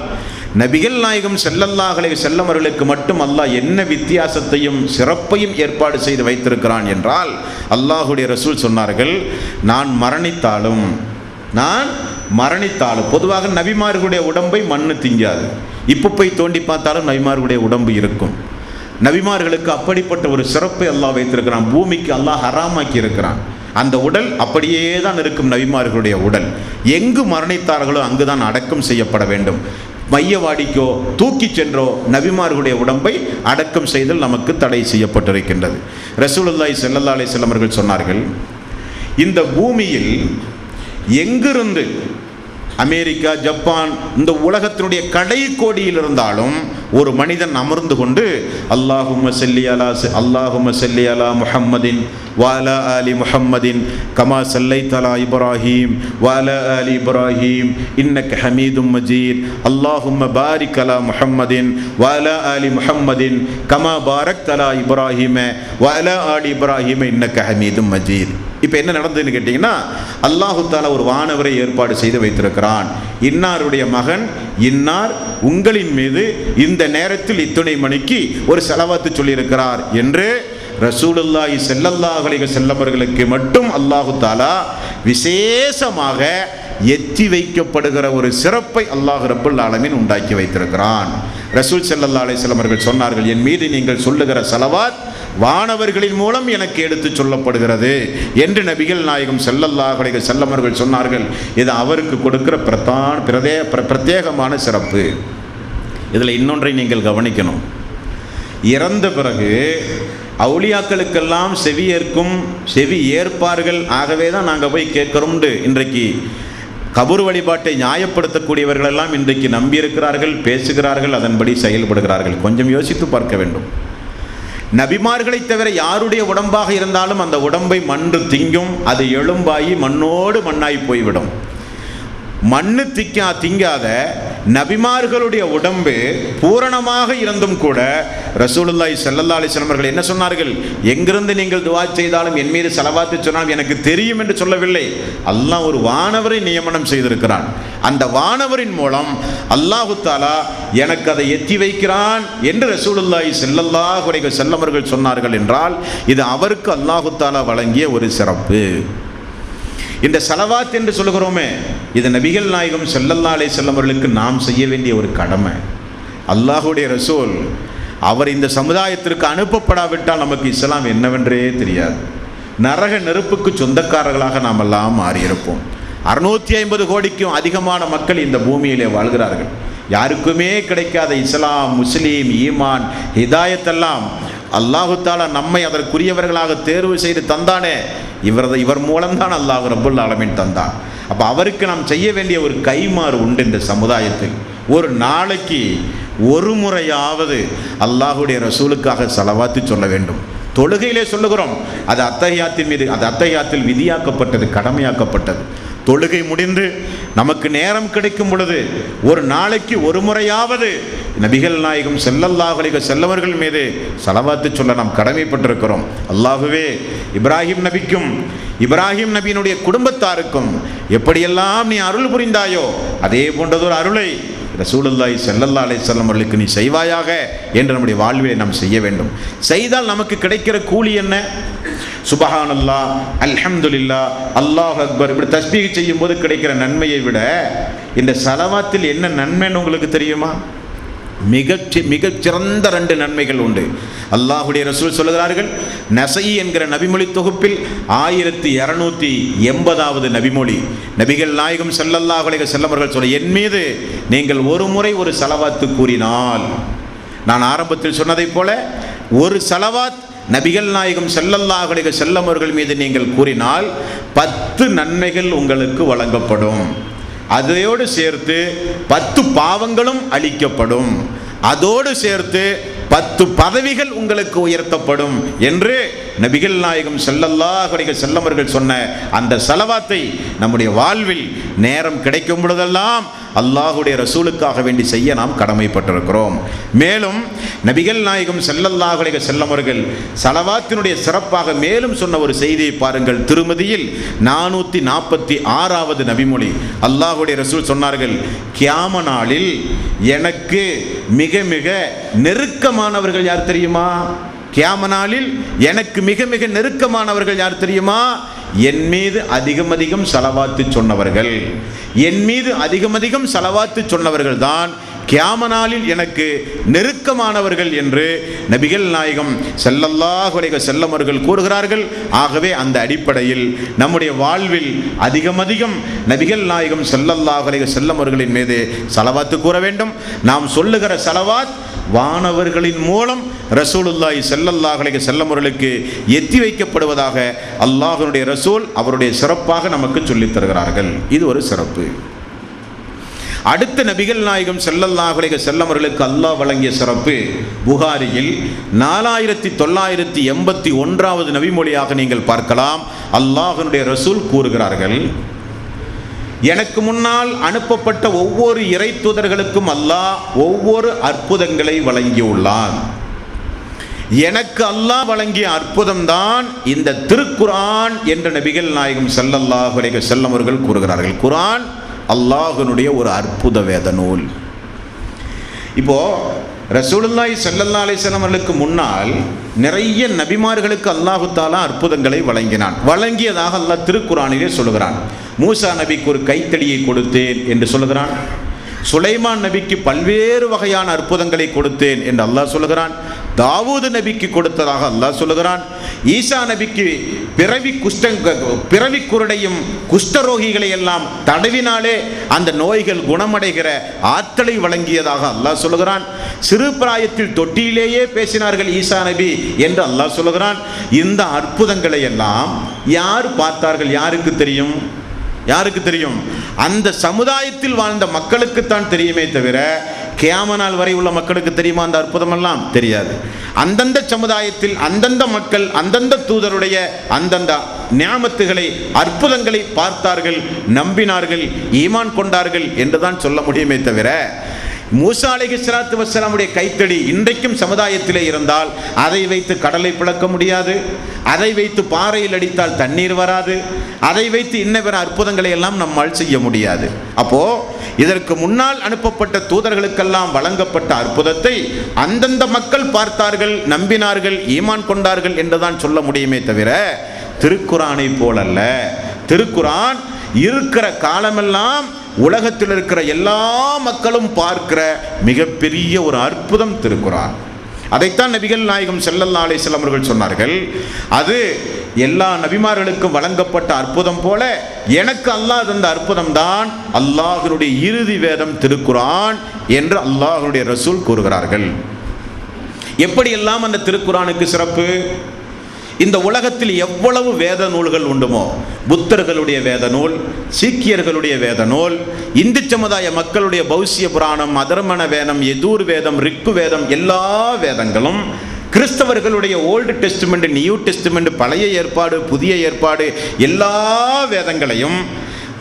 நபிகள் நாயகம் ஸல்லல்லாஹு அலைஹி வஸல்லம் அவர்களுக்கு மட்டும் அல்லாஹ் என்ன வித்தியாசத்தையும் சிறப்பையும் ஏற்பாடு செய்து வைத்திருக்கிறான் என்றால், அல்லாஹுடைய ரசூல் சொன்னார்கள், நான் மரணித்தாலும் பொதுவாக நபிமார்களுடைய உடம்பை மண்ணு திங்காது. இப்போ போய் தோண்டி பார்த்தாலும் நபிமார்களுடைய உடம்பு இருக்கும். நபிமார்களுக்கு அப்படிப்பட்ட ஒரு சிறப்பை அல்லாஹ் வைத்திருக்கிறான். பூமிக்கு அல்லாஹ் ஹராமாக்கி இருக்கிறான். அந்த உடல் அப்படியே தான் இருக்கும். நபிமார்களுடைய உடல் எங்கு மரணித்தார்களோ அங்குதான் அடக்கம் செய்யப்பட வேண்டும். மையவாடிக்கோ தூக்கி சென்றோ நபிமார்களுடைய உடம்பை அடக்கம் செய்தல் நமக்கு தடை செய்யப்பட்டிருக்கின்றது. ரசூலுல்லாஹி ஸல்லல்லாஹு அலைஹி வஸல்லம் அவர்கள் சொன்னார்கள், இந்த பூமியில் எங்கிருந்து அமெரிக்கா, ஜப்பான், இந்த உலகத்தினுடைய கடை கோடியில் இருந்தாலும் ஒரு மனிதன் அமர்ந்து கொண்டு அல்லாஹும்ம ஸல்லி அலா முஹம்மதின் வஅலா ஆலி முஹம்மதின் கமா ஸல்லைத அலா இப்ராஹீம் வஅலா ஆலி இப்ராஹீம் இன்னக ஹமீதும் மஜீத் அல்லாஹும்ம பாரிக் அலா முஹம்மதின் வஅலா ஆலி முஹம்மதின் கமா பாரக்த அலா இப்ராஹீம வஅலா ஆலி இப்ராஹீம இன்னக ஹமீதும் மஜீத். இப்போ என்ன நடந்ததுன்னு கேட்டிங்கன்னா, அல்லாஹு தஆலா ஒரு வானவரை ஏற்பாடு செய்து வைத்திருக்கிறான். இன்னாருடைய மகன் இன்னார் உங்களின் மீது இந்த நேரத்தில் இத்துணை மணிக்கு ஒரு ஸலவாத்து சொல்லியிருக்கிறார் என்று ரசூலுல்லாஹி ஸல்லல்லாஹு அலைஹி வஸல்லம் அவர்களுக்கு மட்டும் அல்லாஹு தஆலா விசேஷமாக எத்தி வைக்கப்படுகிற ஒரு சிறப்பை அல்லாஹ் ரப்பல் ஆலமீன் உண்டாக்கி வைத்திருக்கிறான். ரசூல் ஸல்லல்லாஹு அலைஹி வஸல்லம் அவர்கள் சொன்னார்கள், என் மீது நீங்கள் சொல்லுகிற ஸலவாத் வானவர்களின் மூலம் எனக்கு எடுத்து சொல்லப்படுகிறது என்று நபிகள் நாயகம் ஸல்லல்லாஹு அலைஹி வஸல்லம் அவர்கள் சொன்னார்கள். இது அவருக்கு கொடுக்கிற பிரத்யேகமான சிறப்பு. இதில் இன்னொன்றை நீங்கள் கவனிக்கணும். இறந்த பிறகு அவுலியாக்களுக்கெல்லாம் செவி ஏற்பார்கள். ஆகவே தான் நாங்கள் போய் கேட்கிறோம்னு இன்றைக்கு கபூர் வழிபாட்டை நியாயப்படுத்தக்கூடியவர்கள் எல்லாம் இன்றைக்கு நம்பியிருக்கிறார்கள், பேசுகிறார்கள், அதன்படி செயல்படுகிறார்கள். கொஞ்சம் யோசித்து பார்க்க வேண்டும். நபிமார்களை தவிர யாருடைய உடம்பாக இருந்தாலும் அந்த உடம்பை மண்ணு திங்கும், அது எலும்பாகி மண்ணோடு மண்ணாய் போய்விடும். மண்ணு திங்காத நபிமார்களுடைய உடம்பு பூரணமாக இருந்தும் கூட ரசூலுல்லாஹி ஸல்லல்லாஹு அலைஹி வஸல்லம் அவர்கள் என்ன சொன்னார்கள்? எங்கிருந்து நீங்கள் துஆ செய்தாலும் என் மீது ஸலவாத்து சொன்னாலும் எனக்கு தெரியும் என்று சொல்லவில்லை. அல்லாஹ் ஒரு வானவரை நியமனம் செய்திருக்கிறான். அந்த வானவரின் மூலம் அல்லாஹு தஆலா எனக்கு அதை எத்தி வைக்கிறான் என்று ரசூலுல்லாஹி ஸல்லல்லாஹு அலைஹி வஸல்லம் அவர்கள் சொன்னார்கள் என்றால் இது அவருக்கு அல்லாஹு தஆலா வழங்கிய ஒரு சிறப்பு. இந்த ஸலவாத் என்று சொல்கிறோமே, இது நபிகள் நாயகம் ஸல்லல்லாஹு அலைஹி வஸல்லம் அவர்களுக்கு நாம் செய்ய வேண்டிய ஒரு கடமை. அல்லாஹுடைய ரசூல் அவர் இந்த சமுதாயத்திற்கு அனுப்பப்படாவிட்டால் நமக்கு இஸ்லாம் என்னவென்றே தெரியாது. நரக நெருப்புக்கு சொந்தக்காரர்களாக நாம் எல்லாம் மாறியிருப்போம். 650 கோடிக்கும் அதிகமான மக்கள் இந்த பூமியிலே வாழ்கிறார்கள். யாருக்குமே கிடைக்காத இஸ்லாம், முஸ்லீம், ஈமான், ஹிதாயத்தெல்லாம் அல்லாஹு தஆலா நம்மை அதற்குரியவர்களாக தேர்வு செய்து தந்தானே, இவர் மூலம்தான் அல்லாஹ் ரப்பல் ஆலமீன் தந்தான். அப்போ அவருக்கு நாம் செய்ய வேண்டிய ஒரு கைமாறு உண்டு. இந்த சமுதாயத்தில் ஒரு நாளைக்கு ஒரு முறையாவது அல்லாஹுடைய ரசூலுக்காக ஸலவாத்து சொல்ல வேண்டும். தொழுகையிலே சொல்லுகிறோம், அது அத்தஹியாத்தில் விதியாக்கப்பட்டது, கடமையாக்கப்பட்டது. தொழுகை முடிந்து நமக்கு நேரம் கிடைக்கும் பொழுது ஒரு நாளைக்கு ஒரு முறையாவது நபிகள் நாயகம் ஸல்லல்லாஹு அலைஹி வஸல்லம் அவர்கள் மீது ஸலவாத்து சொல்ல நாம் கடமைப்பட்டிருக்கிறோம். அல்லாஹுவே இப்ராஹிம் நபிக்கும் இப்ராஹிம் நபியினுடைய குடும்பத்தாருக்கும் எப்படியெல்லாம் நீ அருள் புரிந்தாயோ அதே போன்றதொரு அருளை ரசூலுல்லாஹி ஸல்லல்லாஹு அலைஹி வஸல்லம் அவர்களுக்கு நீ செய்வாயாக என்று நம்முடைய வாழ்விலே நாம் செய்ய வேண்டும். செய்தால் நமக்கு கிடைக்கிற கூலி என்ன? சுபஹானல்லாஹ், அல்ஹம்துலில்லாஹ், அல்லாஹ் அக்பர் இப்படி தஸ்பீஹ் செய்யும் போது கிடைக்கிற நன்மையை விட இந்த ஸலவாத்தில் என்ன நன்மைன்னு உங்களுக்கு தெரியுமா? மிகச்சிறந்த 2 நன்மைகள் உண்டு. அல்லாஹுடைய ரசூல் சொல்லுகிறார்கள், நஸஈ என்கிற நபிமொழி தொகுப்பில் 1280வது நபிமொழி நபிகள் நாயகம் ஸல்லல்லாஹு அலைஹி வஸல்லம் அவர்கள் சொல்ல, என் மீது நீங்கள் ஒரு முறை ஒரு ஸலவாத்து கூறினால், நான் ஆரம்பத்தில் சொன்னதைப் போல ஒரு ஸலவாத் நபிகள் நாயகம் ஸல்லல்லாஹு அலைஹி வஸல்லம் அவர்கள் மீது நீங்கள் கூறினால் 10 நன்மைகள் உங்களுக்கு வழங்கப்படும். அதையோடு சேர்த்து 10 பாவங்களும் அளிக்கப்படும். அதோடு சேர்த்து 10 பதவிகள் உங்களுக்கு உயர்த்தப்படும் என்று நபிகள் நாயகம் ஸல்லல்லாஹு அலைஹி வஸல்லம் அவர்கள் சொன்ன அந்த ஸலவாத்தை நம்முடைய வாழ்வில் நேரம் கிடைக்கும் பொழுதெல்லாம் அல்லாஹுடைய ரசூலுக்காக வேண்டி செய்ய நாம் கடமைப்பட்டிருக்கிறோம். மேலும் நபிகள் நாயகம் ஸல்லல்லாஹு அலைஹி வஸல்லம் அவர்கள் ஸலவாத்தினுடைய சிறப்பாக மேலும் சொன்ன ஒரு செய்தியை பாருங்கள். திருமதியில் 446வது நபிமொழி அல்லாஹுடைய ரசூல் சொன்னார்கள், கியாம நாளில் எனக்கு மிக மிக நெருக்கமானவர்கள் யார் தெரியுமா? கியாம நாளில் எனக்கு மிக மிக நெருக்கமானவர்கள் யார் தெரியுமா? என் மீது அதிகம் ஸலவாத்து சொன்னவர்கள். என் மீது அதிகம் ஸலவாத்து சொன்னவர்கள் தான் கியாமனாலில் எனக்கு நெருக்கமானவர்கள் என்று நபிகள் நாயகம் ஸல்லல்லாஹு அலைஹி வஸல்லம் அவர்கள் கூறுகிறார்கள். ஆகவே அந்த அடிப்படையில் நம்முடைய வாழ்வில் அதிகம் நபிகள் நாயகம் ஸல்லல்லாஹு அலைஹி வஸல்லம் அவர்களின் மீது ஸலவாத்து கூற வேண்டும். நாம் சொல்லுகிற ஸலவாத் வானவர்களின் மூலம் ரசூலுல்லாஹி ஸல்லல்லாஹு அலைஹி வஸல்லம் அவர்களுக்கு எத்தி வைக்கப்படுவதாக அல்லாஹ்வுடைய ரசூல் அவருடைய சிறப்பாக நமக்கு சொல்லித் தருகிறார்கள். இது ஒரு சிறப்பு. அடுத்த நபிகள் நாயகம் ஸல்லல்லாஹு அலைஹி வஸல்லம் அவர்களுக்கு அல்லாஹ் வழங்கிய சிறப்பு புகாரியில் 4981வது நபிமொழியாக நீங்கள் பார்க்கலாம். அல்லாஹ்வுடைய ரசூல் கூறுகிறார்கள், எனக்கு முன்னால் அனுப்பப்பட்ட ஒவ்வொரு இறை தூதர்களுக்கும் அல்லாஹ் ஒவ்வொரு அற்புதங்களை வழங்கியுள்ளான். எனக்கு அல்லாஹ் வழங்கிய அற்புதம் தான் இந்த திருக்குர்ஆன் என்று நபிகள் நாயகம் ஸல்லல்லாஹு அலைஹி வஸல்லம் அவர்கள் கூறுகிறார்கள். குர்ஆன் அல்லாஹ்வுடைய ஒரு அற்புத வேத நூல். இப்போ ரசூலுல்லாஹி ஸல்லல்லாஹு அலைஹி வஸல்லம் அவர்களுக்கு முன்னால் நிறைய நபிமார்களுக்கு அல்லாஹு தஆலா அற்புதங்களை வழங்கினான். வழங்கியதாக அல்லாஹ் திருக்குர்ஆனிலே சொல்லுகிறான். மூசா நபிக்கு ஒரு கைத்தடியை கொடுத்தேன் என்று சொல்லுகிறான். சுலைமான் நபிக்கு பல்வேறு வகையான அற்புதங்களை கொடுத்தேன் என்று அல்லாஹ் சொல்லுகிறான். தாவூது நபிக்கு கொடுத்ததாக அல்லாஹ் சொல்லுகிறான். ஈசா நபிக்கு பிறவி குருடையும் குஷ்டரோகிகளை எல்லாம் தடவினாலே அந்த நோய்கள் குணமடைகிற ஆற்றலை வழங்கியதாக அல்லாஹ் சொல்லுகிறான். சிறு பிராயத்தில் தொட்டியிலேயே பேசினார்கள் ஈசா நபி என்று அல்லாஹ் சொல்லுகிறான். இந்த அற்புதங்களை எல்லாம் யார் பார்த்தார்கள்? யாருக்கு தெரியும்? யாருக்கு தெரியும்? அந்த சமுதாயத்தில் வாழ்ந்த மக்களுக்குத்தான் தெரியுமே தவிர கியாமனால் வரை உள்ள மக்களுக்கு தெரியுமா அந்த அற்புதம் எல்லாம்? தெரியாது. அந்தந்த சமுதாயத்தில் அந்தந்த மக்கள் அந்தந்த தூதருடைய அந்தந்த நியாமத்துகளை அற்புதங்களை பார்த்தார்கள், நம்பினார்கள், ஈமான் கொண்டார்கள் என்றுதான் சொல்ல முடியுமே தவிர மூசா அலைஹிஸ்ஸலாத்து வஸ்ஸலாமுடைய கைத்தடி இன்றைக்கும் சமுதாயத்திலே இருந்தால் அதை வைத்து கடலை பிளக்க முடியாது, அதை வைத்து பாறையில் அடித்தால் தண்ணீர் வராது, அதை வைத்து இன்ன பிற அற்புதங்களை எல்லாம் நம்மால் செய்ய முடியாது. அப்போ இதற்கு முன்னால் அனுப்பப்பட்ட தூதர்களுக்கெல்லாம் வழங்கப்பட்ட அற்புதத்தை அந்தந்த மக்கள் பார்த்தார்கள், நம்பினார்கள், ஈமான் கொண்டார்கள் என்றுதான் சொல்ல முடியுமே தவிர திருக்குர்ஆனை போலல்ல. திருக்குர்ஆன் இருக்கிற காலமெல்லாம் உலகத்தில் இருக்கிற எல்லா மக்களும் பார்க்கிற மிகப்பெரிய ஒரு அற்புதம் திருக்குர்ஆன். அதைத்தான் நபிகள் நாயகம் ஸல்லல்லாஹு அலைஹி வஸல்லம் அவர்கள் சொன்னார்கள். அது எல்லா நபிமார்களுக்கும் வழங்கப்பட்ட அற்புதம் போல எனக்கு அல்லாஹ் தந்த அற்புதம் தான் அல்லாஹ்வுடைய இறுதி வேதம் திருக்குர்ஆன் என்று அல்லாஹ்வுடைய ரசூல் கூறுகிறார்கள். எப்படியெல்லாம் அந்த திருக்குர்ஆனுக்கு சிறப்பு! இந்த உலகத்தில் எவ்வளவு வேத நூல்கள் உண்டுமோ, புத்தர்களுடைய வேத நூல், சீக்கியர்களுடைய வேத நூல், இந்து சமுதாய மக்களுடைய பௌசிய புராணம், அதர்மண வேதம், யஜூர் வேதம், ரிக்கு வேதம், எல்லா வேதங்களும், கிறிஸ்தவர்களுடைய ஓல்டு டெஸ்டிமெண்ட், நியூ டெஸ்டிமெண்ட், பழைய ஏற்பாடு, புதிய ஏற்பாடு, எல்லா வேதங்களையும்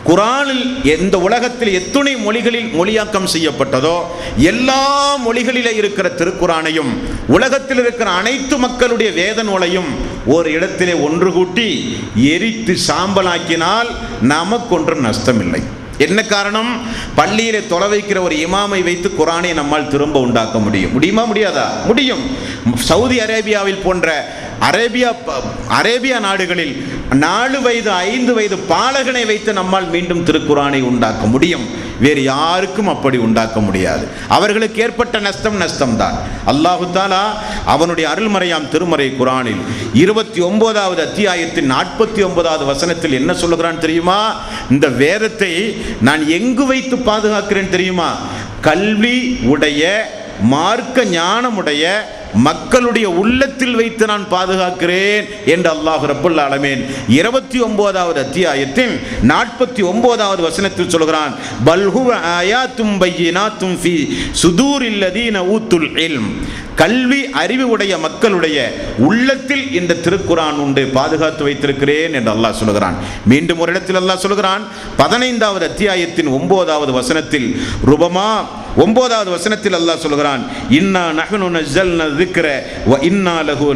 குர்ஆனில் எந்த உலகத்தில் எத்துணை மொழிகளில் மொழியாக்கம் செய்யப்பட்டதோ எல்லா மொழிகளிலே இருக்கிற திருக்குர்ஆனையும் உலகத்தில் இருக்கிற அனைத்து மக்களுடைய வேத நூலையும் ஒரு இடத்திலே ஒன்று கூட்டி எரித்து சாம்பலாக்கினால் நமக்கு ஒன்றும் நஷ்டமில்லை. என்ன காரணம்? பள்ளியிலே தொலை வைக்கிற ஒரு இமாமை வைத்து குர்ஆனை நம்மால் திரும்ப உண்டாக்க முடியுமா? முடியாதா? முடியும். சவுதி அரேபியாவில் போன்ற அரேபியா நாடுகளில் 4 வயது 5 வயது பாலகனை வைத்து நம்மால் மீண்டும் திருக்குர்ஆனை உண்டாக்க முடியும். வேறு யாருக்கும் அப்படி உண்டாக்க முடியாது. அவர்களுக்கு ஏற்பட்ட நஷ்டம்தான். அல்லாஹு தஆலா அவனுடைய அருள்மறையாம் திருமறை குர்ஆனில் 29வது அத்தியாயத்தின் 49வது வசனத்தில் என்ன சொல்லுகிறான் தெரியுமா? இந்த வேதத்தை நான் எங்கு வைத்து பாதுகாக்கிறேன் தெரியுமா? கல்வி உடைய, மார்க்க ஞானமுடைய மக்களுடைய உள்ளத்தில் வைத்து நான் பாதுகாக்கிறேன் என்று அல்லாஹ் ரப்பல் ஆலமீன் 29வது அத்தியாயத்தின் 49வது வசனத்தில் சொல்கிறான். பல்ஹுவ ஆயாத்தும் பையினாத்தும் ஃபீ சுதூரில் லதீன ஊத்துல் இல்ம். கல்வி அறிவு உடைய மக்களுடைய உள்ளத்தில் இந்த திருக்குர்ஆன் உண்டு, பாதுகாத்து வைத்திருக்கிறேன் என்று அல்லாஹ் சொல்கிறான். மீண்டும் ஒரு இடத்தில் அல்லாஹ் சொல்கிறான் 15வது அத்தியாயத்தின் 9வது வசனத்தில், ருபமா 9வது வசனத்தில் அல்லாஹ் சொல்கிறான், இன்னா நஹ்னு நஸல்னா ذிக்ர வ இன்னா லஹு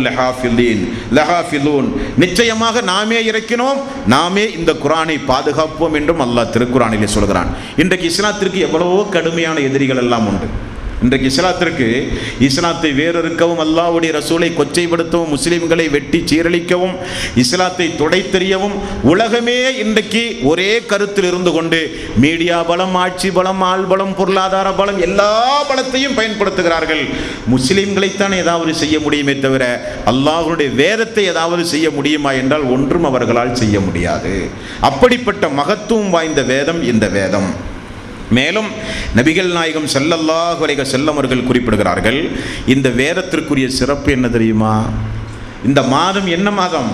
லஹாஃபிலூன். நிச்சயமாக நாமே இறக்கினோம், நாமே இந்த குர்ஆனை பாதுகாப்போம் என்றும் அல்லாஹ் திருக்குர்ஆனிலே சொல்கிறான். இன்றைக்கு இஸ்லாத்திற்கு எவ்வளவோ கடுமையான எதிரிகள் எல்லாம் உண்டு. இன்றைக்கு இஸ்லாத்தை வேறறுக்கவும், அல்லாஹ்வுடைய ரசூலை கொச்சைப்படுத்தவும், முஸ்லிம்களை வெட்டி சீரழிக்கவும், இஸ்லாத்தை துடைத்தெறியவும் உலகமே இன்றைக்கு ஒரே கருத்தில் இருந்து கொண்டு மீடியா பலம், ஆட்சி பலம், ஆள் பலம், பொருளாதார பலம், எல்லா பலத்தையும் பயன்படுத்துகிறார்கள். முஸ்லிம்களைத்தான் ஏதாவது செய்ய முடியுமே தவிர அல்லாஹ்வுடைய வேதத்தை ஏதாவது செய்ய முடியுமா என்றால் ஒன்றும் அவர்களால் செய்ய முடியாது. அப்படிப்பட்ட மகத்துவம் வாய்ந்த வேதம் இந்த வேதம். மேலும் நபிகள் நாயகம் ஸல்லல்லாஹு அலைஹி வஸல்லம் அவர்கள் குறிப்பிடுகிறார்கள், இந்த வேதத்திற்குரிய சிறப்பு என்ன தெரியுமா? இந்த மாதம் என்ன மாதம்?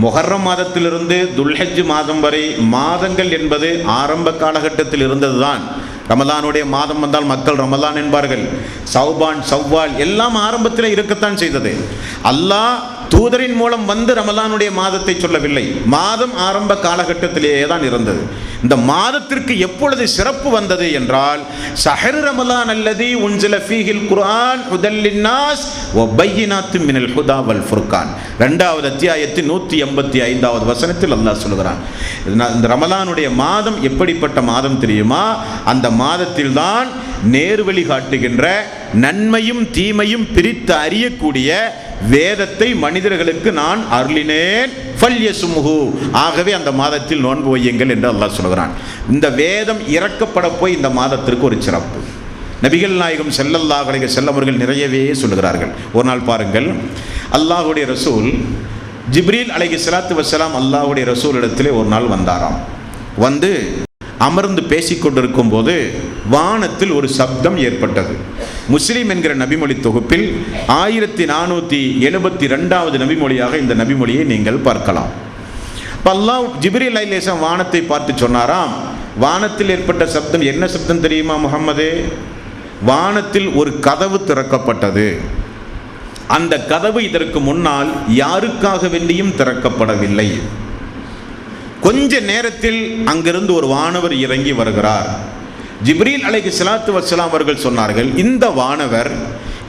முஹர்ரம் மாதத்திலிருந்து துல்ஹஜ் மாதம் வரை மாதங்கள் என்பது ஆரம்ப காலகட்டத்தில் இருந்ததுதான். ரமலானுடைய மாதம் வந்தால் மக்கள் ரமலான் என்பார்கள். சௌபான், சவ்வால் எல்லாம் ஆரம்பத்தில் இருக்கத்தான் செய்தது. அல்லாஹ் தூதரின் மூலம் வந்து ரமலானுடைய மாதத்தை சொல்லவில்லை. மாதம் ஆரம்ப காலகட்டத்திலேயே தான் இருந்தது. இந்த மாதத்திற்கு எப்பொழுது சிறப்பு வந்தது என்றால், ஷஹர் ரமலான் அல்லதி உன்சில ஃபீஹில் குர்ஆன் ஹுதல் லின்னாஸ் வ பையினாத்தும் மினல் ஹுதா வல் ஃபுர்கான். 2வது அத்தியாயத்தின் 185வது வசனத்தில் அல்லாஹ் சொல்கிறான், இந்த ரமலானுடைய மாதம் எப்படிப்பட்ட மாதம் தெரியுமா? அந்த மாதத்தில் தான் நேர்வழி காட்டுகின்ற, நன்மையும் தீமையும் பிரித்து அறியக்கூடிய வேதத்தை மனிதர்களுக்கு நான் அருளினேன். ஃபல்யசுமுஹு, ஆகவே அந்த மாதத்தில் நோன்பு வையுங்கள் என்று அல்லாஹ் சொல்கிறான். இந்த வேதம் இறக்கப்பட போய் இந்த மாதத்திற்கு ஒரு சிறப்பு. நபிகள் நாயகம் ஸல்லல்லாஹு அலைஹி வஸல்லம் அவர்கள் நிறையவே சொல்கிறார்கள். ஒரு நாள் பாருங்கள், அல்லாஹ்வுடைய ரசூல் ஜிப்ரீல் அலைஹிஸ்ஸலாத்து வஸ்ஸலாம் அல்லாஹ்வுடைய ரசூல் இடத்திலே ஒரு நாள் வந்தாராம். வந்து அமர்ந்து பேசிக்கொண்டிருக்கும் போது வானத்தில் ஒரு சப்தம் ஏற்பட்டது. முஸ்லிம் என்கிற நபிமொழி தொகுப்பில் 1472வது நபிமொழியாக இந்த நபிமொழியை நீங்கள் பார்க்கலாம். அல்லாஹ் ஜிப்ரீல் அலைஹிஸ்ஸலாம் வானத்தை பார்த்து சொன்னாராம், வானத்தில் ஏற்பட்ட சப்தம் என்ன சப்தம் தெரியுமா முஹம்மதே? வானத்தில் ஒரு கதவு திறக்கப்பட்டது. அந்த கதவு இதற்கு முன்னால் யாருக்காக வேண்டியும் திறக்கப்படவில்லை. கொஞ்ச நேரத்தில் அங்கிருந்து ஒரு வானவர் இறங்கி வருகிறார். ஜிப்ரீல் அலைஹிஸ்ஸலாத்து வஸ்ஸலாம் அவர்கள் சொன்னார்கள், இந்த வானவர்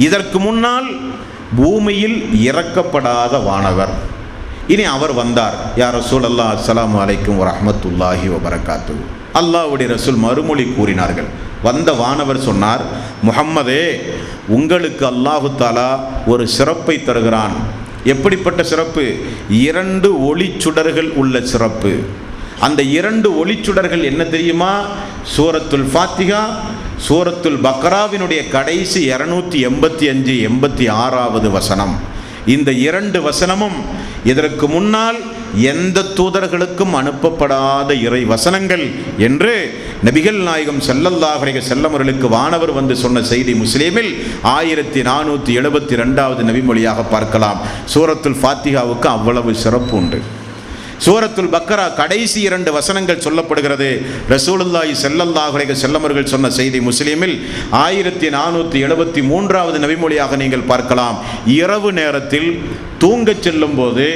இதற்கு முன்னால் பூமியில் இறக்கப்படாத வானவர். இனி அவர் வந்தார். யா ரசூலல்லாஹ், அஸ்ஸலாமு அலைக்கும் வரஹ்மத்துல்லாஹி வபரகாத்துஹு. அல்லாஹ்வுடைய ரசூல் மறுமொழி கூறினார்கள். வந்த வானவர் சொன்னார், முஹம்மதே, உங்களுக்கு அல்லாஹு தஆலா ஒரு சிறப்பை தருகிறான். எப்படிப்பட்ட சிறப்பு? 2 ஒளிச்சுடர்கள் உள்ள சிறப்பு. அந்த 2 ஒளிச்சுடர்கள் என்ன தெரியுமா? சூரத்துல் ஃபாத்திஹா, சூரத்துல் பக்ராவினுடைய கடைசி 285, 86வது வசனம். இந்த 2 வசனமும் இதற்கு முன்னால் எந்த தூதர்களுக்கும் அனுப்பப்படாத இறை வசனங்கள் என்று நபிகள் நாயகம் ஸல்லல்லாஹு அலைஹி வஸல்லம் அவர்களுக்கு வானவர் வந்து சொன்ன செய்தி முஸ்லிமில் 1472வது நபிமொழியாக பார்க்கலாம். சூரத்துல் ஃபாத்திஹாவுக்கு அவ்வளவு சிறப்பு உண்டு. சூரத்துல் பக்ரா கடைசி 2 வசனங்கள் சொல்லப்படுகிறது. ரசூலுல்லாஹி ஸல்லல்லாஹு அலைஹி வஸல்லம் அவர்கள் சொன்ன செய்தி முஸ்லிமில் 1473வது நபிமொழியாக நீங்கள் பார்க்கலாம். இரவு நேரத்தில் தூங்கச் செல்லும் போது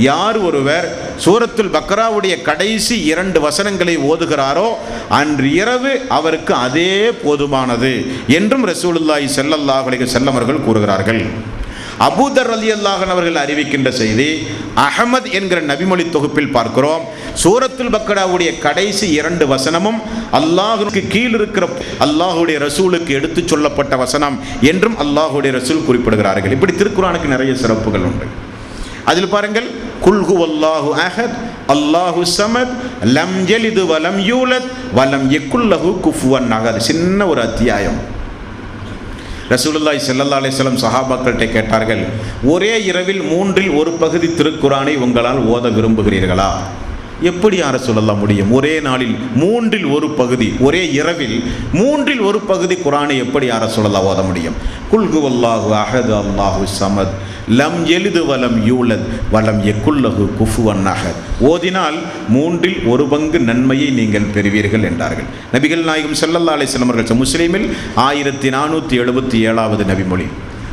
யார் ஒருவர் சூரத்துல் பக்ராவுடைய கடைசி 2 வசனங்களை ஓதுகிறாரோ அன்று இரவு அவருக்கு அதே போதுமானது என்றும் ரசூலுல்லாஹி ஸல்லல்லாஹு அலைஹி வஸல்லம் அவர்கள் கூறுகிறார்கள். அபூதர் ரலியல்லாஹு அன்ஹு அவர்கள் அறிவிக்கின்ற செய்தி அஹ்மத் என்கிற நபிமொழி தொகுப்பில் பார்க்கிறோம். சூரத்துல் பக்ராவுடைய கடைசி 2 வசனமும் அல்லாஹ்வுக்கு கீழ் இருக்கிற அல்லாஹ்வுடைய ரசூலுக்கு எடுத்து சொல்லப்பட்ட வசனம் என்றும் அல்லாஹ்வுடைய ரசூல் குறிப்பிடுகிறார்கள். இப்படி திருக்குர்ஆனுக்கு நிறைய சிறப்புகள் உண்டு. அதில் பாருங்கள், குல் ஹுவல்லாஹு அஹத் அல்லாஹு ஸமத் லம் யலிது வலம் யூலத் வலம் யகுல் லஹு குஃபுவன் அஹத். சின்ன ஒரு அத்தியாயம். ரசூலுல்லாஹி ஸல்லல்லாஹு அலைஹி வஸல்லம் சஹாபாக்கள்கிட்ட கேட்டார்கள், ஒரே இரவில் 1/3 ஒரு பகுதி திருக்குர்ஆனை உங்களால் ஓத விரும்புகிறீர்களா? எப்படி யார சொல்லலாம் முடியும்? ஒரே நாளில் 1/3 ஒரு பகுதி, ஒரே இரவில் 1/3 ஒரு பகுதி குர்ஆனை எப்படி யார சொல்லலாம் ஓத முடியும்? குல் ஹுவல்லாஹு அஹத் அல்லாஹு ஸமத் லம் யலிது வலம் யூலத் வலம் யகுல் லஹு குஃபுவன் அஹத். ஓதினால் 1/3 ஒரு பங்கு நன்மையை நீங்கள் பெறுவீர்கள் என்றார்கள் நபிகள் நாயகம் ஸல்லல்லாஹு அலைஹி வஸல்லம் அவர்கள். முஸ்லிமில் 1477வது நபிமொழி.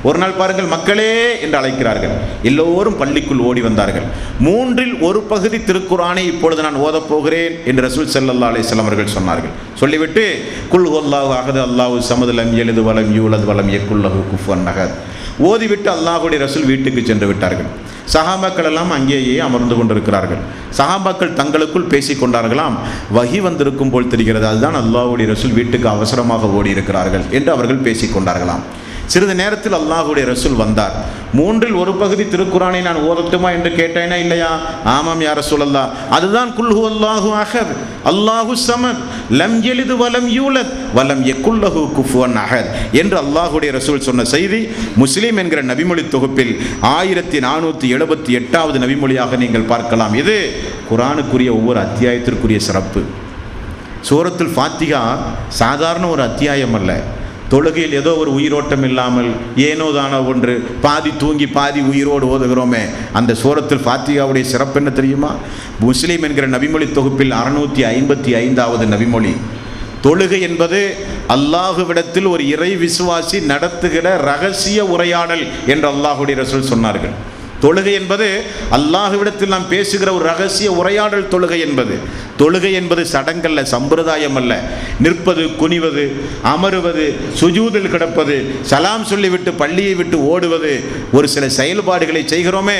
ஒரு நாள் பாருங்கள், மக்களே என்று அழைக்கிறார்கள். எல்லோரும் பள்ளிக்குள் ஓடி வந்தார்கள். 1/3 ஒரு பகுதி திருக்குர்ஆனை இப்பொழுது நான் ஓதப் போகிறேன் என்று ரசூல் ஸல்லல்லாஹு அலைஹி வஸல்லம் அவர்கள் சொன்னார்கள். சொல்லிவிட்டு குல் ஹுவல்லாஹு அஹத் அல்லாஹு ஸமத் லம் யலிது வலம் யூலத் வலம் யகுல் லஹு குஃபுவன் அஹத். ஓதிவிட்டு அல்லாஹ்வுடைய ரசூல் வீட்டுக்கு சென்று விட்டார்கள். சஹாபாக்கள் எல்லாம் அங்கேயே அமர்ந்து கொண்டிருக்கிறார்கள். சஹாபாக்கள் தங்களுக்குள் பேசிக் கொண்டார்களாம், வஹி வந்திருக்கும் போல் தெரிகிறது, அதுதான் அல்லாஹ்வுடைய ரசூல் வீட்டுக்கு அவசரமாக ஓடி இருக்கிறார்கள் என்று அவர்கள் பேசிக் கொண்டார்களாம். சிறிது நேரத்தில் அல்லாஹ்வுடைய ரசூல் வந்தார். 1/3 திருக்குரானை நான் ஓதட்டுமா என்று கேட்டேனா இல்லையா? ஆமாம் யா ரசூலல்லாஹ், அதுதான் குல் ஹுவல்லாஹு அஹத் அல்லாஹு ஸமத் லம் யலித் வலம் யூலத் வலம் யகுல் லஹு குஃபுவன் அஹத் என்று அல்லாஹ்வுடைய ரசூல் சொன்ன செய்தி முஸ்லிம் என்கிற நபிமொழி தொகுப்பில் 1478வது நபிமொழியாக நீங்கள் பார்க்கலாம். இது குர்ஆனுக்குரிய ஒவ்வொரு அத்தியாயத்திற்குரிய சிறப்பு. சூரத்துல் ஃபாத்திஹா சாதாரண ஒரு அத்தியாயம் அல்ல. தொழுகையில் ஏதோ ஒரு உயிரோட்டம் இல்லாமல் ஏனோ தானோ ஒன்று பாதி தூங்கி பாதி உயிரோடு ஓதுகிறோமே, அந்த சூரத்துல் ஃபாத்திஹாவுடைய சிறப்பு என்ன தெரியுமா? முஸ்லிம் என்கிற நபிமொழி தொகுப்பில் 655வது நபிமொழி. தொழுகை என்பது அல்லாஹுவிடத்தில் ஒரு இறை விசுவாசி நடத்துகிற ரகசிய உரையாடல் என்று அல்லாஹ்வுடைய ரசூல் சொன்னார்கள். தொழுகை என்பது அல்லாஹ்விடத்தில் நாம் பேசுகிற ஒரு ரகசிய உரையாடல். தொழுகை என்பது சடங்கல்ல, சம்பிரதாயம் அல்ல. நிற்பது, குனிவது, அமருவது, சுஜூதில் கிடப்பது, சலாம் சொல்லிவிட்டு பள்ளியை விட்டு ஓடுவது, ஒரு சில செயல்பாடுகளை செய்கிறோமே,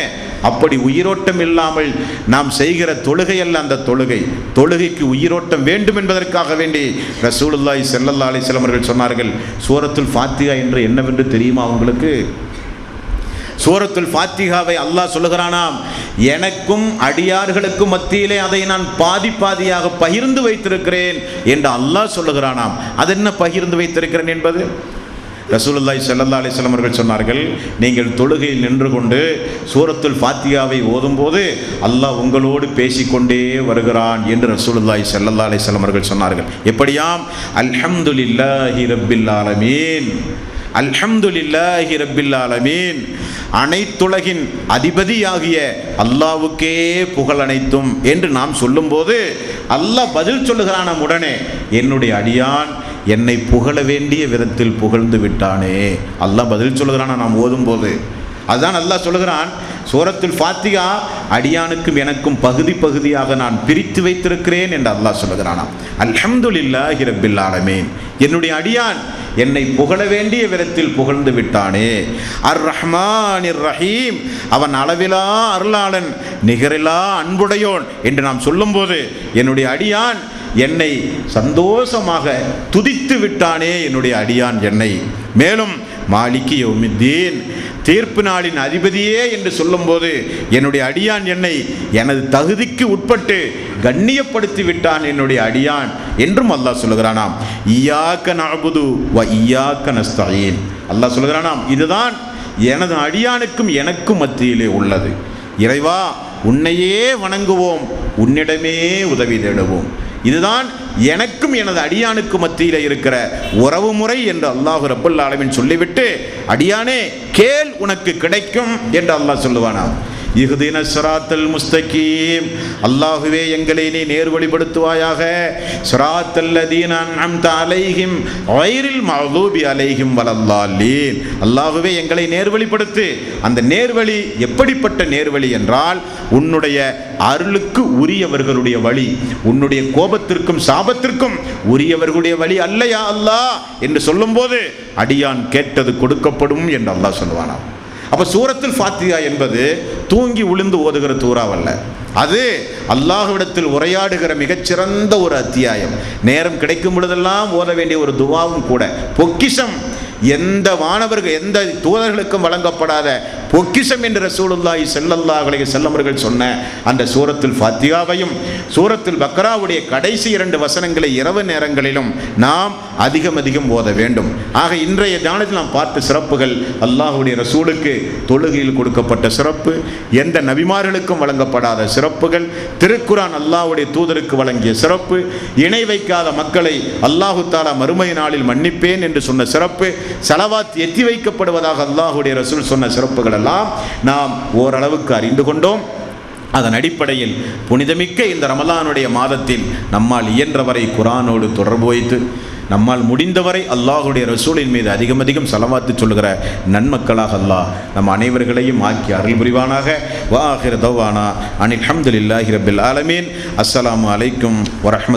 அப்படி உயிரோட்டம் இல்லாமல் நாம் செய்கிற தொழுகை அல்ல அந்த தொழுகை. தொழுகைக்கு உயிரோட்டம் வேண்டும் என்பதற்காக வேண்டி ரசூலுல்லாஹி ஸல்லல்லாஹு அலைஹி வஸல்லம் அவர்கள் சொன்னார்கள். சூரத்துல் ஃபாத்திஹா என்று என்னவென்று தெரியுமா உங்களுக்கு? சூரத்துல் ஃபாத்திஹாவை அல்லாஹ் சொல்லுகிறானாம், எனக்கும் அடியார்களுக்கும் மத்தியிலே அதை நான் பாதி பாதியாக பகிர்ந்து வைத்திருக்கிறேன் என்று அல்லாஹ் சொல்லுகிறானாம். அது என்ன பகிர்ந்து வைத்திருக்கிறேன் என்பது? ரசூலுல்லாஹி ஸல்லல்லாஹு அலைஹி வஸல்லம் அவர்கள் சொன்னார்கள், நீங்கள் தொழுகையில் நின்று கொண்டு சூரத்துல் ஃபாத்திஹாவை ஓதும்போது அல்லாஹ் உங்களோடு பேசிக்கொண்டே வருகிறான் என்று ரசூலுல்லாஹி ஸல்லல்லாஹு அலைஹி வஸல்லம் அவர்கள் சொன்னார்கள். எப்படியாம்? அல்ஹம்துலில்லாஹி ரப்பில் ஆலமீன், அல்ஹம்துலில்லாஹி ரப்பில் ஆலமீன், அனைத்துலகின் அதிபதியாகிய அல்லாஹ்வுக்கே புகழ் அனைத்தும் என்று நாம் சொல்லும்போது அல்லாஹ் பதில் சொல்லுகிறான் உடனே, என்னுடைய அடியான் என்னை புகழ வேண்டிய விதத்தில் புகழ்ந்து விட்டானே. அல்லாஹ் பதில் சொல்லுகிறான் நாம் ஓதும்போது. அதுதான் அல்லாஹ் சொல்லுகிறான், சூரத்துல் ஃபாத்திஹா அடியானுக்கும் எனக்கும் பகுதி பகுதியாக நான் பிரித்து வைத்திருக்கிறேன் என்று அல்லாஹ் சொல்லுகிறானாம். அல்ஹம்துலில்லாஹி ரப்பில் ஆலமீன், என்னுடைய அடியான் என்னை புகழ வேண்டிய விதத்தில் புகழ்ந்து விட்டானே. அர் ரஹ்மானிர் ரஹீம், அவன் அளவிலா அருளாளன், நிகரிலா அன்புடையோன் என்று நாம் சொல்லும்போது என்னுடைய அடியான் என்னை சந்தோஷமாக துதித்து விட்டானே, என்னுடைய அடியான் என்னை. மேலும் மாலிகி யௌமித்தீன், தீர்ப்பு நாளின் அதிபதியே என்று சொல்லும்போது என்னுடைய அடியான் என்னை எனது தகுதிக்கு உட்பட்டு கண்ணியப்படுத்தி விட்டான் என்னுடைய அடியான் என்றும் அல்லாஹ் சொல்லுகிறானாம். இய்யாக நஅபுது வ இய்யாக நஸ்தஈன், அல்லாஹ் சொல்லுகிறானாம், இதுதான் எனது அடியானுக்கும் எனக்கும் மத்தியிலே உள்ளது. இறைவா, உன்னையே வணங்குவோம், உன்னிடமே உதவி தேடுவோம். இதுதான் எனக்கும் எனது அடியானுக்கு மத்தியில் இருக்கிற உறவு முறை என்று அல்லாஹ் ரப்பல் ஆலமீன் சொல்லிவிட்டு, அடியானே கேள் உனக்கு கிடைக்கும் என்று அல்லாஹ் சொல்லுவானாம். இஹ்தின ஸிராத்தல் முஸ்தகீம், அல்லாஹுவே எங்களை நீ நேர்வழிப்படுத்துவாயாக. ஸிராத்தல் லதீன அன்அம்த அலைஹிம் கைரில் மக்தூபி அலைஹிம் வலல்லாலீன், அல்லாஹுவே எங்களை நேர்வழிப்படுத்து. அந்த நேர்வழி எப்படிப்பட்ட நேர்வழி என்றால், உன்னுடைய அருளுக்கு உரியவர்களுடைய வழி, உன்னுடைய கோபத்திற்கும் சாபத்திற்கும் உரியவர்களுடைய வழி அல்லையா அல்லாஹ் என்று சொல்லும்போது அடியான் கேட்டது கொடுக்கப்படும் என்று அல்லாஹ் சொல்லுவானாம். அப்போ சூரத்துல் ஃபாத்திஹா என்பது தூங்கி உளுந்து ஓதுகிற சூறாவல்ல, அது அல்லாஹ்விடத்தில் உரையாடுகிற மிகச்சிறந்த ஒரு அத்தியாயம். நேரம் கிடைக்கும் பொழுதெல்லாம் ஓத வேண்டிய ஒரு துவாவும் கூட. பொக்கிஷம், எந்த வானவர்கள் எந்த தூதர்களுக்கும் வழங்கப்படாத பொக்கிஷம் என்று ரசூலுல்லாஹி ஸல்லல்லாஹு அலைஹி வஸல்லம் அவர்கள் சொன்ன அந்த சூரத்துல் ஃபாத்திஹாவையும் சூரத்துல் பக்ராவுடைய கடைசி 2 வசனங்களை இரவு நேரங்களிலும் நாம் அதிகம் ஓத வேண்டும். ஆக இன்றைய தியானத்தில் நாம் பார்த்த சிறப்புகள், அல்லாஹ்வுடைய ரசூலுக்கு தொழுகையில் கொடுக்கப்பட்ட சிறப்பு, எந்த நபிமார்களுக்கும் வழங்கப்படாத சிறப்புகள், திருக்குரான் அல்லாஹ்வுடைய தூதருக்கு வழங்கிய சிறப்பு, இணை வைக்காத மக்களை அல்லாஹு தஆலா மறுமை நாளில் மன்னிப்பேன் என்று சொன்ன சிறப்பு, ஸலவாத் எத்தி வைக்கப்படுவதாக அல்லாஹ்வுடைய ரசூல் சொன்ன சிறப்புகள் எல்லாம் நாம் ஓரளவுக்கு அறிந்து கொண்டோம். அதன் அடிப்படையில் புனிதமிக்க இந்த ரமலானுடைய மாதத்தில் நம்மால் இயன்றவரை குர்ஆனோடு தொடர்பு வைத்து, நம்மால் முடிந்தவரை அல்லாஹ்வுடைய ரசூலின் மீது அதிகம் ஸலவாத்து சொல்லுகிற நன்மக்களாக அல்லாஹ் நம் அனைவர்களையும் ஆக்கி அருள் புரிவானாக. வ ஆகிரு தவ்வானா அனில் ஹம்துலில்லாஹி ரப்பில் ஆலமீன். அஸ்ஸலாமு அலைக்கும் வரஹ்மத்துல்லாஹி